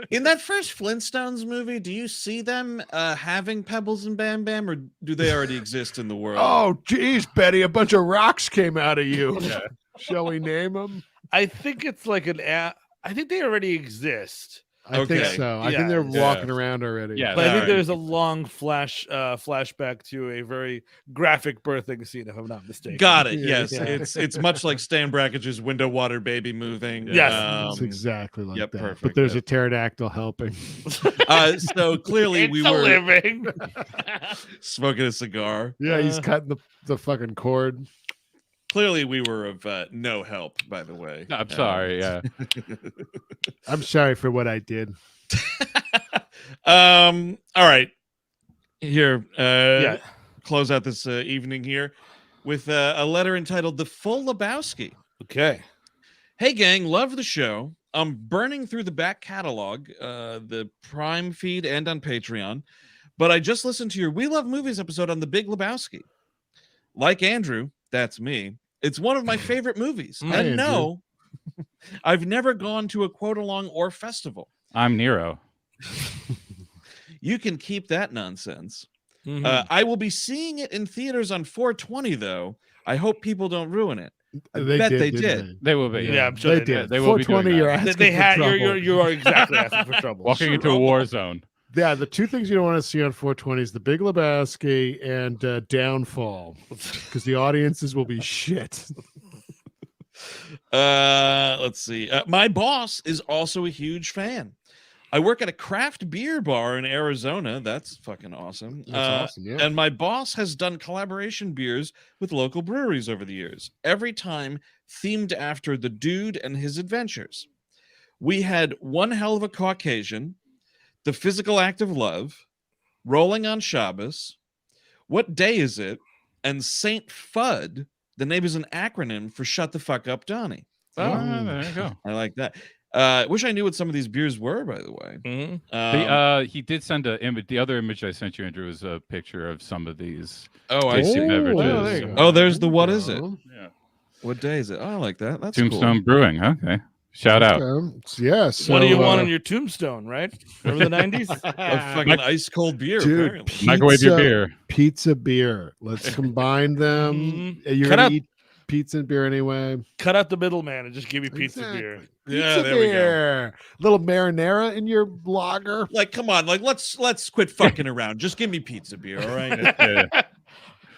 In that first Flintstones movie, do you see them having Pebbles and Bam Bam, or do they already exist in the world? Oh, geez, Betty, a bunch of rocks came out of you. Shall we name them? I think it's like I think they already exist. I think so. I think they're walking around already. Yeah, but I think there's a long flashback to a very graphic birthing scene, if I'm not mistaken. Got it. Yes, it's much like Stan Brackage's window water baby moving. Yes, it's exactly like that. Perfect. But there's a pterodactyl helping. So clearly we were living smoking a cigar. Yeah, he's cutting the fucking cord. Clearly, we were of no help, by the way. No, I'm sorry. Yeah, I'm sorry for what I did. All right. Here, close out this evening here with a letter entitled "The Full Lebowski." Okay. Hey, gang, love the show. I'm burning through the back catalog, the Prime feed and on Patreon, but I just listened to your We Love Movies episode on the Big Lebowski. Like Andrew. That's me. It's one of my favorite movies. And no, I've never gone to a quote along or festival. I'm Nero. You can keep that nonsense. I will be seeing it in theaters on 420, though. I hope people don't ruin it. I bet they did. They will be. Yeah, I'm sure they did. They will be doing that. You are exactly asking for trouble. Walking into a war zone. Yeah, the two things you don't want to see on 420 is the Big Lebowski and Downfall, because the audiences will be shit. Let's see. My boss is also a huge fan. I work at a craft beer bar in Arizona. That's fucking awesome. That's awesome, yeah. And my boss has done collaboration beers with local breweries over the years, every time themed after the dude and his adventures. We had One Hell of a Caucasian, The Physical Act of Love, Rolling on Shabbos, What Day Is It, and Saint Fudd. The name is an acronym for Shut the Fuck Up, Donnie. Oh, there you go. I like that. Wish I knew what some of these beers were, by the way. He did send an image. The other image I sent you, Andrew, is a picture of some of these. Oh, I see. Beverages. There's the What Is It? Yeah. What day is it? Oh, I like that. That's Tombstone cool. Brewing. Okay. Shout out. Yes. So, what do you want on your tombstone, right? Remember the 90s? A fucking ice cold beer, dude, apparently. Microwave your beer. Pizza beer. Let's combine them. You're going to eat pizza and beer anyway. Cut out the middleman and just give me pizza beer. Yeah, there we go. Little marinara in your lager. Like, come on, like let's quit fucking around. Just give me pizza beer, all right?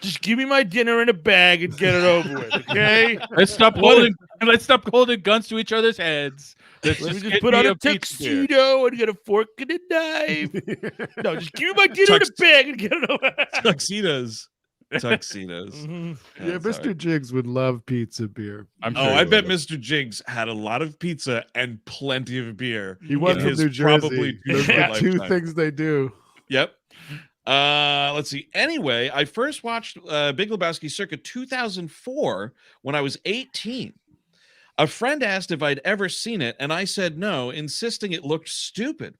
Just give me my dinner in a bag and get it over with, okay? Let's stop holding guns to each other's heads. Let me just put on a tuxedo and get a fork and a knife. No, just give me my dinner in a bag and get it over. Tuxedos. tuxedos. Yeah, Mr. Jigs would love pizza beer. I'm sure I bet Mr. Jigs had a lot of pizza and plenty of beer. He was from New Jersey. Probably those are two things they do. Yep. Let's see. Anyway, I first watched Big Lebowski circa 2004 when I was 18. A friend asked if I'd ever seen it, and I said no, insisting it looked stupid.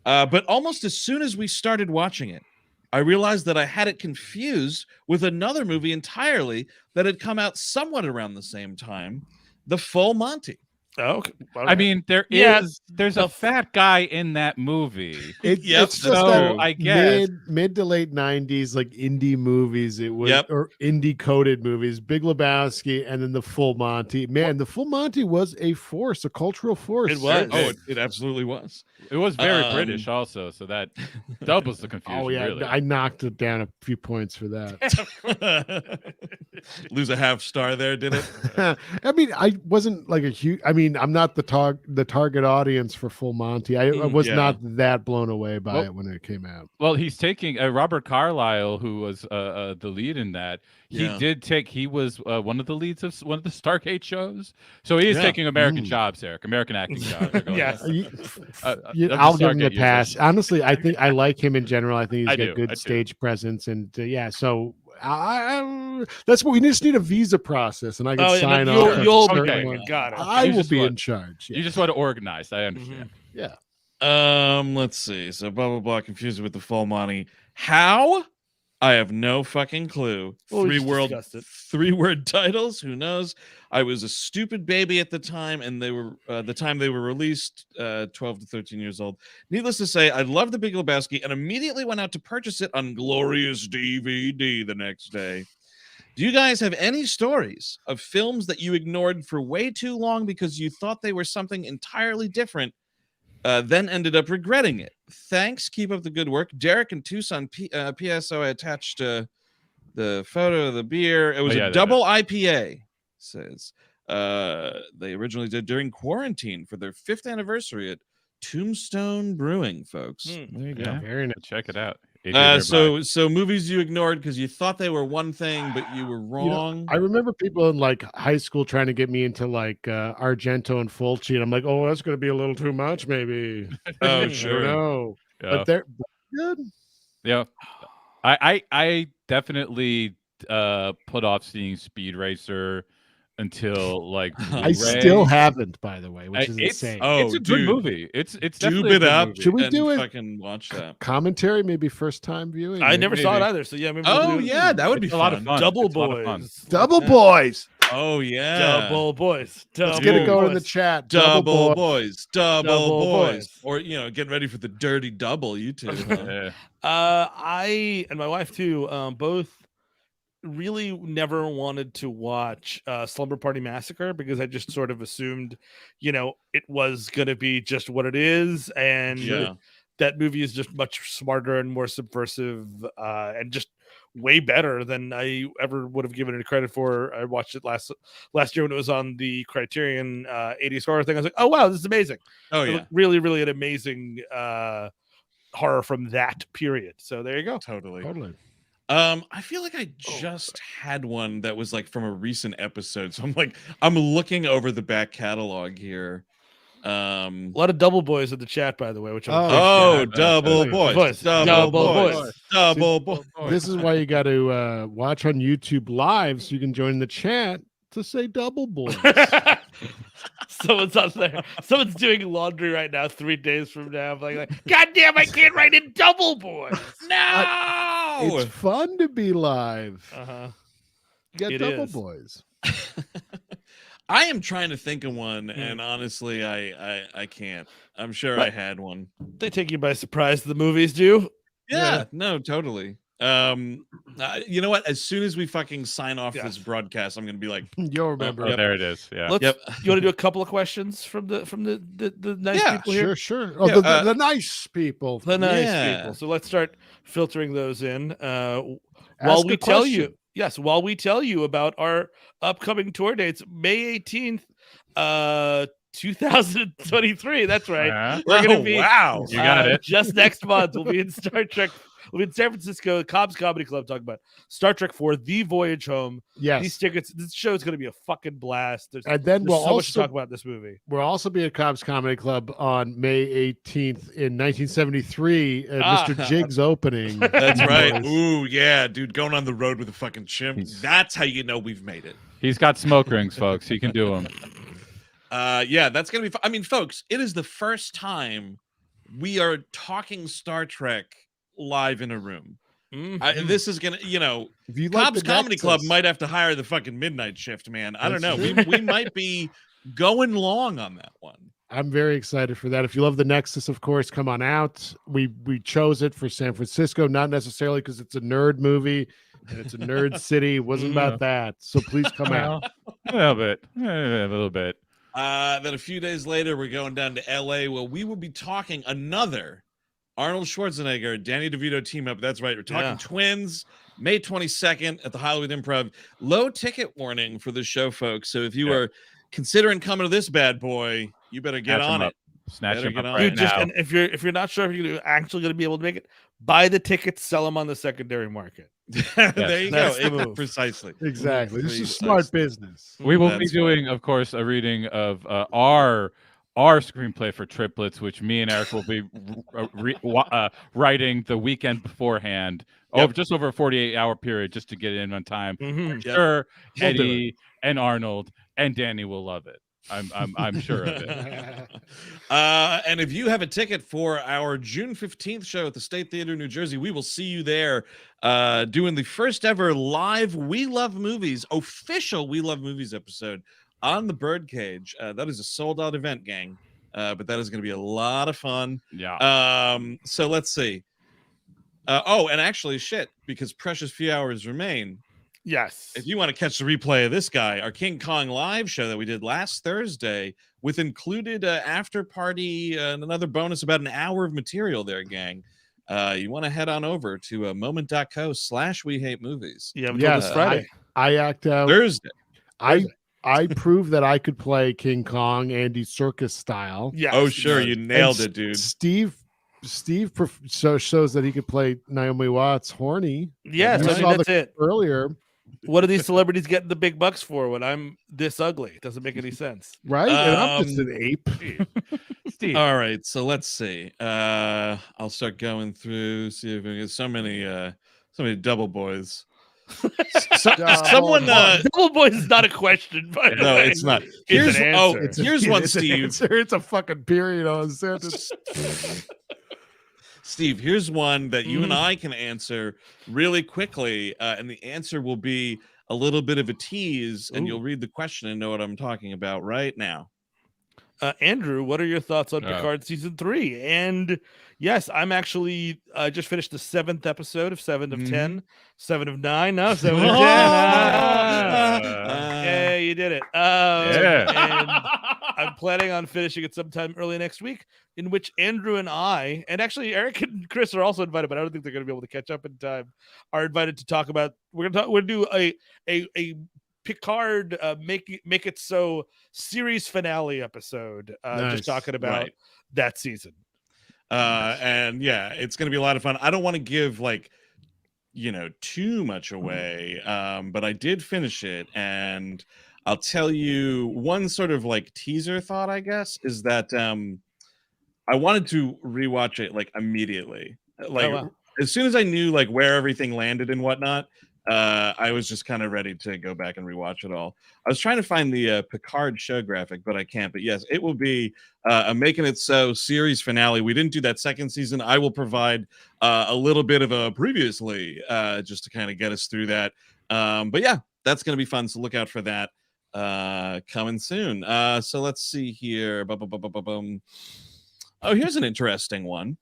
But almost as soon as we started watching it, I realized that I had it confused with another movie entirely that had come out somewhat around the same time, The Full Monty. Oh, okay. I mean, there's a fat guy in that movie. It's just so, I guess mid to late 90s, like indie movies. It was or indie coded movies. Big Lebowski, and then The Full Monty. Man, The Full Monty was a force, a cultural force. It was. Oh, it absolutely was. It was very British, also. So that doubles the confusion. Oh yeah, really. I knocked it down a few points for that. Lose a half star there, did it? I mean, I wasn't like a huge. I mean, I'm not the target audience for Full Monty. I was not that blown away by it when it came out. Well, he's taking Robert Carlyle, who was the lead in that. He was one of the leads of one of the Stargate shows. So he is taking American jobs, Eric, American acting jobs. Yes. I'll give him the pass. Honestly, I think I like him in general. I think he's got good stage presence, and so that's what we just need a visa process, and I can sign off. Got it. I will be in charge. You just want to organize. I understand. Yeah. Let's see. So blah blah blah. Confused with The Full Monty. How? I have no fucking clue. Well, 3-word titles. Who knows? I was a stupid baby at the time, and they were they were released, 12 to 13 years old. Needless to say, I loved The Big Lebowski and immediately went out to purchase it on glorious DVD the next day. Do you guys have any stories of films that you ignored for way too long because you thought they were something entirely different, then ended up regretting it? Thanks. Keep up the good work. Derek in Tucson, PSO. I attached the photo of the beer. It was a double IPA. Says they originally did during quarantine for their 5th anniversary at Tombstone Brewing, folks. There you go. Very nice. Check it out. So movies you ignored because you thought they were one thing, but you were wrong. I remember people in like high school trying to get me into like Argento and Fulci, and I'm like, oh, that's going to be a little too much, maybe. Oh, sure. No, but they're good. Yeah, I definitely put off seeing Speed Racer until like Blu-ray. I still haven't, by the way, which is insane. It's a good movie. It's definitely it up. Should we do it? Fucking watch that commentary, maybe first time viewing. I never saw it either. So yeah, maybe that would be a lot of fun. Double Boys. Double Boys. Oh yeah, Double Boys. Let's get it going in the chat. Double Boys. Or get ready for the dirty double. You two. I and my wife too. Both really never wanted to watch Slumber Party Massacre because I just sort of assumed, it was going to be just what it is. And that movie is just much smarter and more subversive and just way better than I ever would have given it credit for. I watched it last year when it was on the Criterion 80s horror thing. I was like, oh, wow, this is amazing. Oh, yeah. Really, really an amazing horror from that period. So there you go. Totally. I feel like I just had one that was like from a recent episode. So I'm looking over the back catalog here. A lot of Double Boys in the chat, by the way. Which Double Boys. This is why you got to watch on YouTube Live so you can join the chat to say Double Boys. Someone's out there. Someone's doing laundry right now. 3 days from now, I'm like, God damn, I can't write in Double Boys. No, it's fun to be live. You got Double Boys. I am trying to think of one, and honestly, I can't. I'm sure I had one. They take you by surprise. The movies do. Yeah, no, totally. You know what? As soon as we fucking sign off this broadcast, I'm gonna be like, you'll remember. Oh, there it is. Yeah. You want to do a couple of questions from the nice people here? Sure. Oh, the nice people. The nice people. So let's start filtering those in. While we tell you about our upcoming tour dates, May 18th, 2023. That's right. We're gonna be you got it. Just next month. We'll be in Star Trek We'll be in San Francisco, Cobb's Comedy Club, talking about Star Trek 4, The Voyage Home. Yes. These tickets, this show is going to be a fucking blast. And then we'll so much to also talk about this movie. We'll also be at Cobb's Comedy Club on May 18th in 1973 at Mr. Jigs opening. That's right. Ooh, yeah, dude, going on the road with a fucking chimp. That's how you know we've made it. He's got smoke rings, folks. He can do them. Yeah, that's gonna be fun. I mean, folks, it is the first time we are talking Star Trek live in a room. This is gonna, if you like Cobb's Comedy Club might have to hire the fucking midnight shift, man. I don't know. We might be going long on that one. I'm very excited for that. If you love the Nexus, of course, come on out. We chose it for San Francisco, not necessarily because it's a nerd movie and it's a nerd city. It wasn't about that. So please come out. A little bit. A little bit. Then a few days later, we're going down to LA where we will be talking another Arnold Schwarzenegger, Danny DeVito team up. That's right. We're talking Twins, May 22nd at the Hollywood Improv. Low ticket warning for the show, folks. So if you are considering coming to this bad boy, you better get on it. Snatch him up right now. And if you're not sure if you're actually going to be able to make it, buy the tickets, sell them on the secondary market. There you go. Precisely. Exactly. This is smart business. We will be doing, of course, a reading of our screenplay for Triplets, which me and Eric will be writing the weekend beforehand, just over a 48-hour period, just to get it in on time. I'm sure Eddie and Arnold and Danny will love it. I'm sure of it. And if you have a ticket for our June 15th show at the State Theater, New Jersey, we will see you there doing the first ever live We Love Movies, official We Love Movies episode on the Birdcage. That is a sold-out event, gang. But that is going to be a lot of fun. Yeah. So let's see. And actually, because precious few hours remain. Yes. If you want to catch the replay of this guy, our King Kong live show that we did last Thursday with included after party and another bonus, about an hour of material there, gang. You want to head on over to moment.co/wehatemovies. Yeah, this Friday. I act out Thursday. I proved that I could play King Kong, Andy Serkis style. Yeah. Oh, sure. You nailed it, dude. Steve shows that he could play Naomi Watts horny. Yes, that's it. Earlier. What are these celebrities getting the big bucks for when I'm this ugly? It doesn't make any sense. Right? And I'm just an ape. Steve. All right, so let's see. I'll start going through, see if we get so many double boys. Double boys is not a question, but no, it's not. Here's one, Steve. It's a fucking period on sentence. Steve, here's one that you and I can answer really quickly, and the answer will be a little bit of a tease, and you'll read the question and know what I'm talking about right now. Andrew, what are your thoughts on Picard season 3? And yes, I'm actually just finished the 7th episode of 7 of 10, 7 of 9, no, 7 of 10. Yeah, you did it. And I'm planning on finishing it sometime early next week, in which Andrew and I, and actually Eric and Chris are also invited, but I don't think they're going to be able to catch up in time, are invited to talk about, we're going to do a Picard make it so series finale episode, nice. Just talking about that season. And yeah, it's going to be a lot of fun. I don't want to give too much away, but I did finish it, and I'll tell you one sort of teaser thought, I guess, is that I wanted to rewatch it immediately, as soon as I knew where everything landed and whatnot. I was just kind of ready to go back and rewatch it all. I was trying to find the Picard show graphic, but I can't. But yes, it will be a Making It So series finale. We didn't do that second season. I will provide a little bit of a previously just to kind of get us through that. But yeah, that's going to be fun. So look out for that coming soon. So let's see here. Oh, here's an interesting one.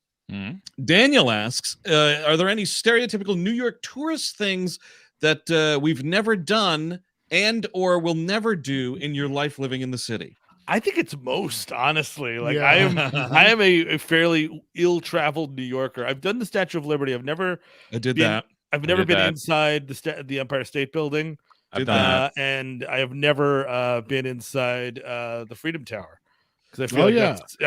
Daniel asks, are there any stereotypical New York tourist things that we've never done and or will never do in your life living in the city? I think it's most, honestly. I am a fairly ill-traveled New Yorker. I've done the Statue of Liberty. I've never been inside the Empire State Building. I've done that. And I have never been inside the Freedom Tower. Because I feel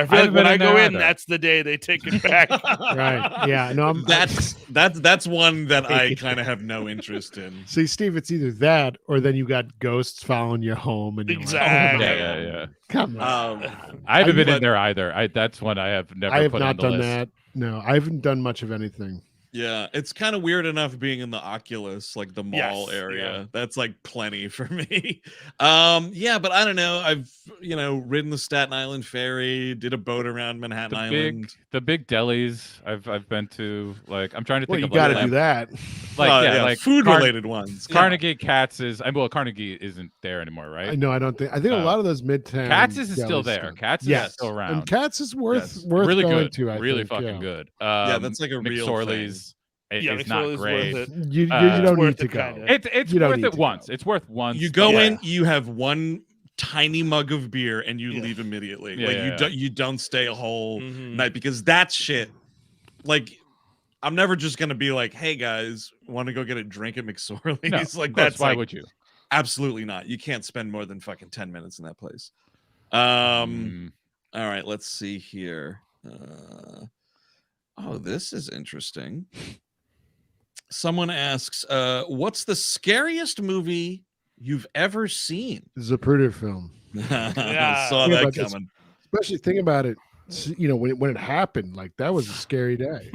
I feel like when I go in, that's the day they take it back. Right? Yeah. No, that's one that I kind of have no interest in. See, Steve, it's either that or then you got ghosts following you home, and exactly. Yeah. Come on. I haven't been in there either. That's one I have never. I have put not on the done list. that. No, I haven't done much of anything. Yeah, it's kind of weird enough being in the Oculus, like the mall area. Yeah. That's like plenty for me. Yeah, but I don't know. I've ridden the Staten Island ferry, did a boat around Manhattan Island. The big delis I've been to. Like I'm trying to think. You got to do that. Like food related ones. Carnegie, Katz's. Well, Carnegie isn't there anymore, right? No, I don't think. I think a lot of those midtown. Katz's is still there. Katz's is still around. And Katz is worth really going good. to. I really think, fucking good. That's like a real thing. It's not great. You don't need to go. It's worth it once. It's worth once. You go in, you have one tiny mug of beer, and you leave immediately. You don't stay a whole night, because that shit. Like, I'm never just gonna be like, "Hey guys, want to go get a drink at McSorley's?" No, that's why would you? Absolutely not. You can't spend more than fucking 10 minutes in that place. All right, let's see here. Oh, this is interesting. Someone asks, what's the scariest movie you've ever seen? Zapruder film. Saw that coming. Especially think about it. When it happened, like that was a scary day.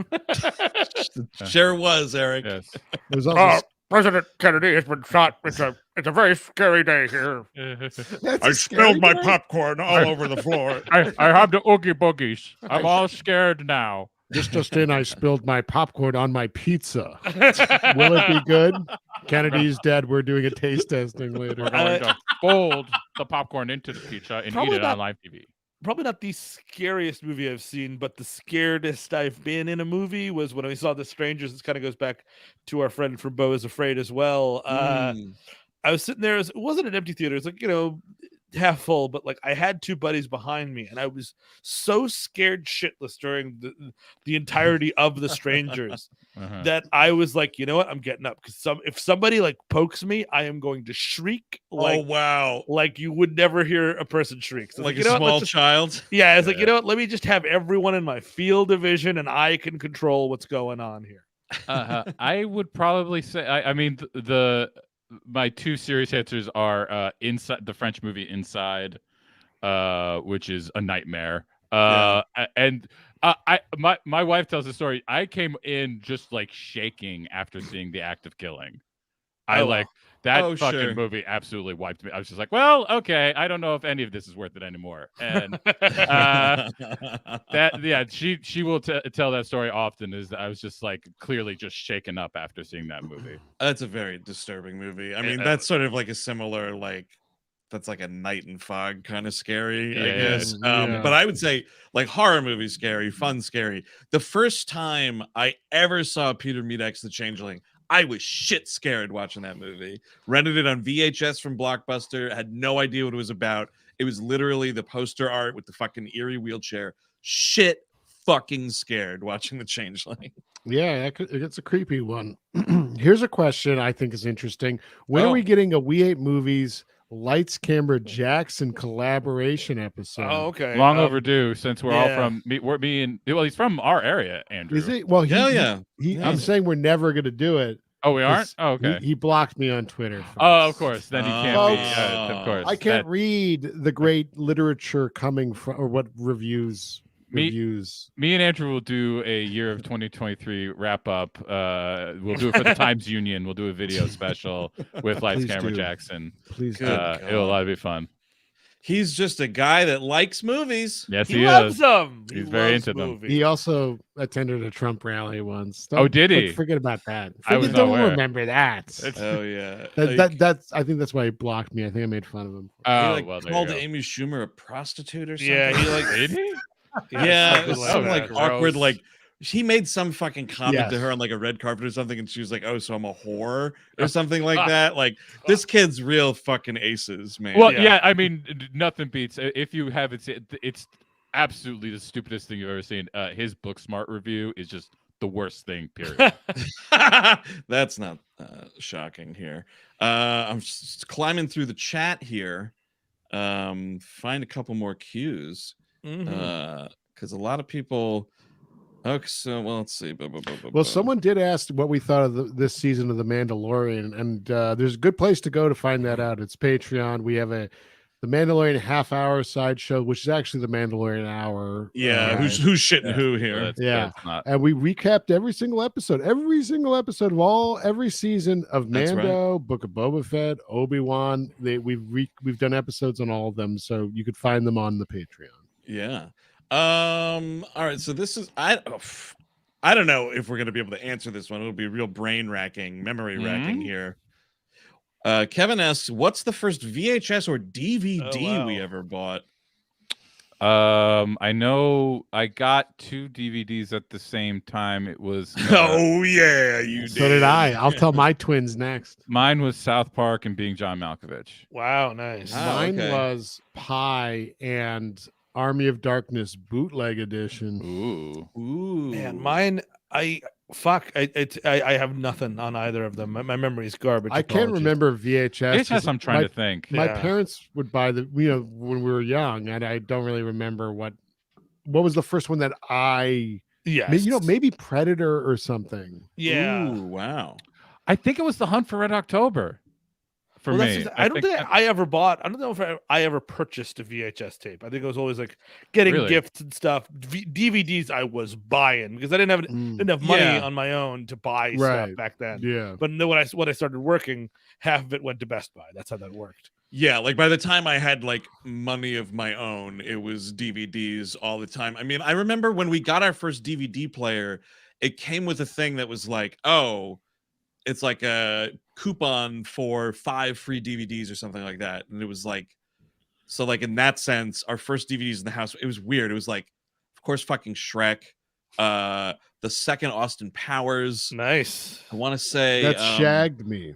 Sure was, Eric. Yes. It was also President Kennedy has been shot. It's a very scary day here. I spilled my popcorn all over the floor. I have the oogie boogies. I'm all scared now. Just in, I spilled my popcorn on my pizza. Will it be good? Kennedy's dead. We're doing a taste testing later. We're going to fold the popcorn into the pizza and eat it on live TV. Probably not the scariest movie I've seen, but the scaredest I've been in a movie was when I saw The Strangers. This kind of goes back to our friend from Beau is Afraid as well. I was sitting there. It wasn't an empty theater. It's like, half full, but like I had two buddies behind me, and I was so scared shitless during the entirety of The Strangers that I was like, you know what, I'm getting up, because if somebody like pokes me, I am going to shriek. Like, oh wow, like you would never hear a person shriek. So like a small child. Yeah, it's like, you know what, let me just have everyone in my field of vision, and I can control what's going on here. I would probably say, I mean, my two serious answers are Inside, the French movie Inside, which is a nightmare. And my wife tells the story. I came in just like shaking after seeing The Act of Killing. That fucking movie absolutely wiped me. I was just like, well, okay, I don't know if any of this is worth it anymore. And she will tell that story often. Is that I was just like clearly just shaken up after seeing that movie. That's a very disturbing movie. I mean, that's sort of like a similar that's like a Night and Fog kind of scary, I guess. But I would say like horror movie scary, fun scary. The first time I ever saw Peter Mead's The Changeling, I was shit scared watching that movie. Rented it on VHS from Blockbuster. Had no idea what it was about. It was literally the poster art with the fucking eerie wheelchair. Shit fucking scared watching The Changeling. Yeah, it's a creepy one. Here's a question I think is interesting. When are we getting a We Hate Movies Lights Camera Jackson collaboration episode? Oh, okay. Long overdue, since we're all from he's from our area, Andrew. Is it? Well, I'm saying we're never going to do it. Oh, we aren't? Oh, okay. He blocked me on Twitter. Folks. Oh, of course. Then he can't be. Of course. I can't read the great literature coming from, or what reviews. Me and Andrew will do a year of 2023 wrap up. We'll do it for the Times Union. We'll do a video special with Lights Camera Jackson. Please, it'll be fun. He's just a guy that likes movies. Yes, he loves them. He's very into them. He also attended a Trump rally once. Did he? Forget about that. I don't remember that. Oh yeah. That's. I think that's why he blocked me. I think I made fun of him. He called Amy Schumer a prostitute or something. Yeah, did he? Yeah, it was some awkward he made some fucking comment to her on like a red carpet or something, and she was like, "Oh, so I'm a whore," or something like that. Like this kid's real fucking aces, man. Well, I mean, nothing beats if you haven't seen it. It's absolutely the stupidest thing you've ever seen. His Booksmart review is just the worst thing. Period. That's not shocking here. I'm just climbing through the chat here. find a couple more cues. Because a lot of people. Okay, so let's see. Well, someone did ask what we thought of this season of The Mandalorian, and there's a good place to go to find that out. It's Patreon. We have The Mandalorian half-hour sideshow, which is actually The Mandalorian hour. Yeah, who's shitting who here? And we recapped every single episode of every season of Mando, Book of Boba Fett, Obi-Wan. We've done episodes on all of them, so you could find them on the Patreon. Yeah. All right, so this is I don't know if we're gonna be able to answer this one. It'll be real brain racking, memory racking here. Kevin asks, what's the first VHS or DVD we ever bought? I know I got 2 DVDs at the same time. It was oh yeah, you did. So did I. I'll tell my twins next. Mine was South Park and Being John Malkovich. Wow, nice. Mine was Pi and Army of Darkness bootleg edition. Ooh. Man, mine. I have nothing on either of them. My memory is garbage. I can't remember VHS. VHS, I'm trying to think. My parents would buy when we were young, and I don't really remember what was the first one that maybe Predator or something. Yeah. Ooh, wow. I think it was The Hunt for Red October. For me, I don't think I ever bought. I don't know if I ever purchased a VHS tape. I think it was always like getting gifts and stuff. DVDs I was buying because I didn't have money on my own to buy stuff back then. Yeah. But when I started working, half of it went to Best Buy. That's how that worked. Yeah, like by the time I had like money of my own, it was DVDs all the time. I mean, I remember when we got our first DVD player, it came with a thing that was like, oh, it's like a coupon for 5 free DVDs or something like that. And it was like, so like in that sense, our first DVDs in the house, it was weird. It was like, of course, fucking Shrek, the second Austin Powers. Nice. I want to say that shagged me.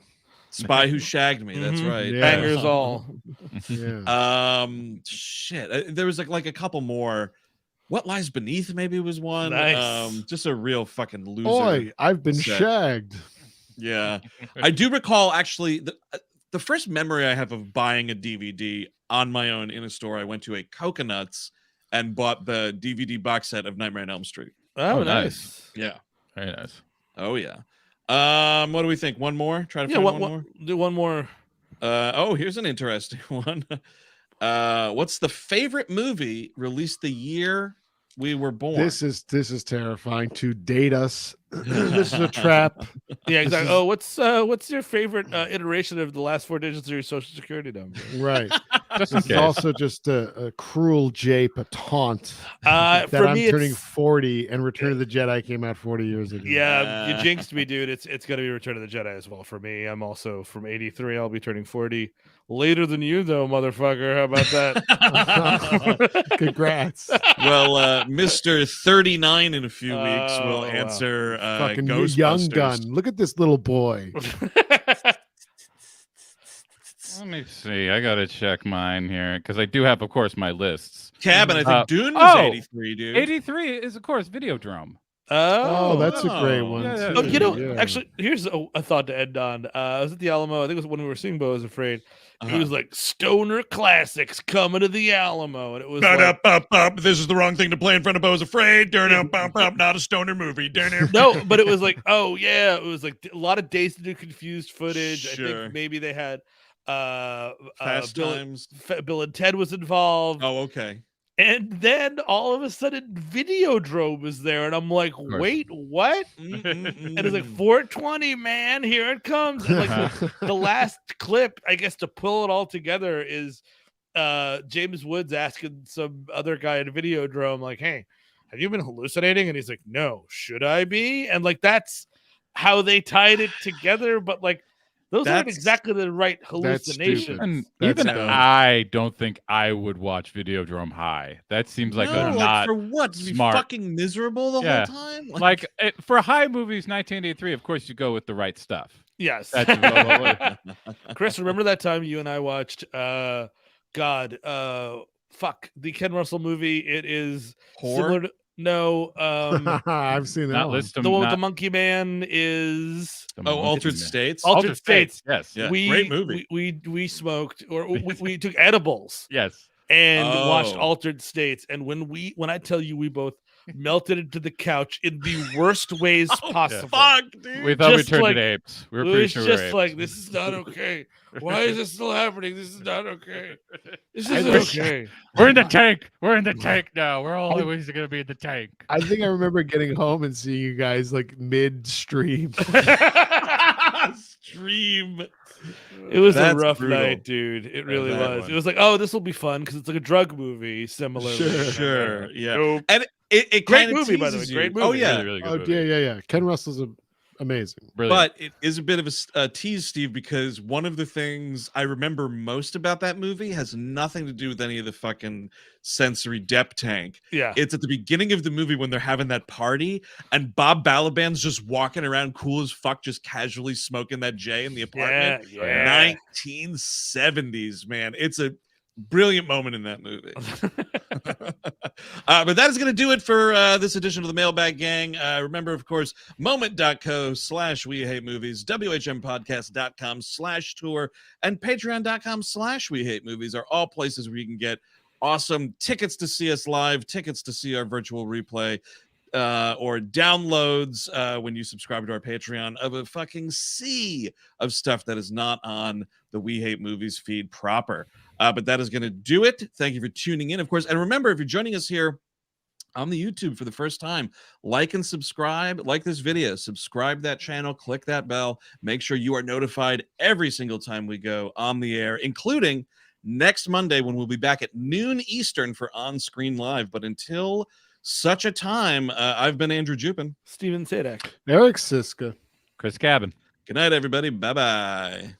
Spy Who Shagged Me. That's right. Yeah. Bangers all. Yeah. Shit. There was like a couple more. What Lies Beneath maybe was one. Nice. Just a real fucking loser. Boy, I've been shagged. Yeah. I do recall actually the first memory I have of buying a DVD on my own in a store. I went to a Coconuts and bought the DVD box set of Nightmare on Elm Street. Oh, nice. Yeah. Very nice. Oh yeah. What do we think? One more? Try to find one more. Do one more. Here's an interesting one. What's the favorite movie released the year we were born? This is terrifying to date us. This is a trap. Yeah, exactly. What's your favorite iteration of the last 4 digits of your social security number? Right. This is also just a cruel jape, a taunt. That for I'm me, turning 40 and Return of the Jedi came out 40 years ago. Yeah, you jinxed me, dude. It's gonna be Return of the Jedi as well for me. I'm also from '83. I'll be turning 40 later than you, though, motherfucker. How about that? Congrats. Well, Mr. 39 in a few weeks will answer fucking Ghostbusters. young gun. Look at this little boy. Let me see. I gotta check mine here because I do have, of course, my lists. Cabin. I think Dune was 83, dude. 83 is, of course, Videodrome. Oh, that's a great one. Yeah, too. Actually, here's a thought to end on. I was at the Alamo. I think it was when we were seeing Bo Was Afraid. It was like Stoner Classics coming to the Alamo, and it was this is the wrong thing to play in front of Bo Was Afraid. Not a stoner movie. No, but it was like, oh yeah, it was like a lot of Dazed and Confused footage. Sure. I think maybe they had Fast Times. Bill and Ted was involved. Oh, okay. And then all of a sudden, Videodrome is there, and I'm like, wait, what? And it's like 420, man, here it comes. And like the last clip, I guess, to pull it all together is James Woods asking some other guy at Videodrome, like, hey, have you been hallucinating? And he's like, no, should I be? And like that's how they tied it together, but like those aren't exactly the right hallucinations. And even I don't think I would watch Videodrome high. That seems like a not for what? To be smart. Fucking miserable the whole time? Like for high movies, 1983, of course you go with the right stuff. Yes. That's Chris, remember that time you and I watched the Ken Russell movie? It is similar to No, I've seen that one. The Monkey Man is Altered States. Altered States. Yes, yeah. Great movie. We smoked or we took edibles. Yes, and watched Altered States. And when I tell you, we both melted into the couch in the worst ways possible. Fuck, dude. We thought we turned into apes. We were pretty sure we were apes. Like, this is not okay. Why is this still happening? This is not okay. This isn't okay. We're in the tank. We're in the tank now. We're always going to be in the tank. I think I remember getting home and seeing you guys like midstream. Stream. It was a rough night, dude. It really was. It was like, oh, this will be fun because it's like a drug movie, similar. Sure. Yeah. Nope. And it great movie, by the way. Great movie. Oh yeah. Really, really good movie. Yeah. Ken Russell's amazing. Brilliant. But it is a bit of a tease, Steve, because one of the things I remember most about that movie has nothing to do with any of the fucking sensory depth tank. Yeah. It's at the beginning of the movie when they're having that party and Bob Balaban's just walking around cool as fuck, just casually smoking that J in the apartment. Yeah. 1970s, man. It's a brilliant moment in that movie. But that is going to do it for this edition of the Mailbag Gang. Remember, of course, moment.co/wehatemovies, whmpodcast.com/tour, and patreon.com/wehatemovies are all places where you can get awesome tickets to see us live, tickets to see our virtual replay, or downloads when you subscribe to our Patreon of a fucking sea of stuff that is not on the We Hate Movies feed proper. But that is going to do it. Thank you for tuning in, of course. And remember, if you're joining us here on the YouTube for the first time, like and subscribe, like this video, subscribe to that channel, click that bell, make sure you are notified every single time we go on the air, including next Monday when we'll be back at noon Eastern for On Screen Live. But until such a time, I've been Andrew Jupin, Steven Sadak, Eric Siska, Chris Cabin. Good night, everybody. Bye-bye.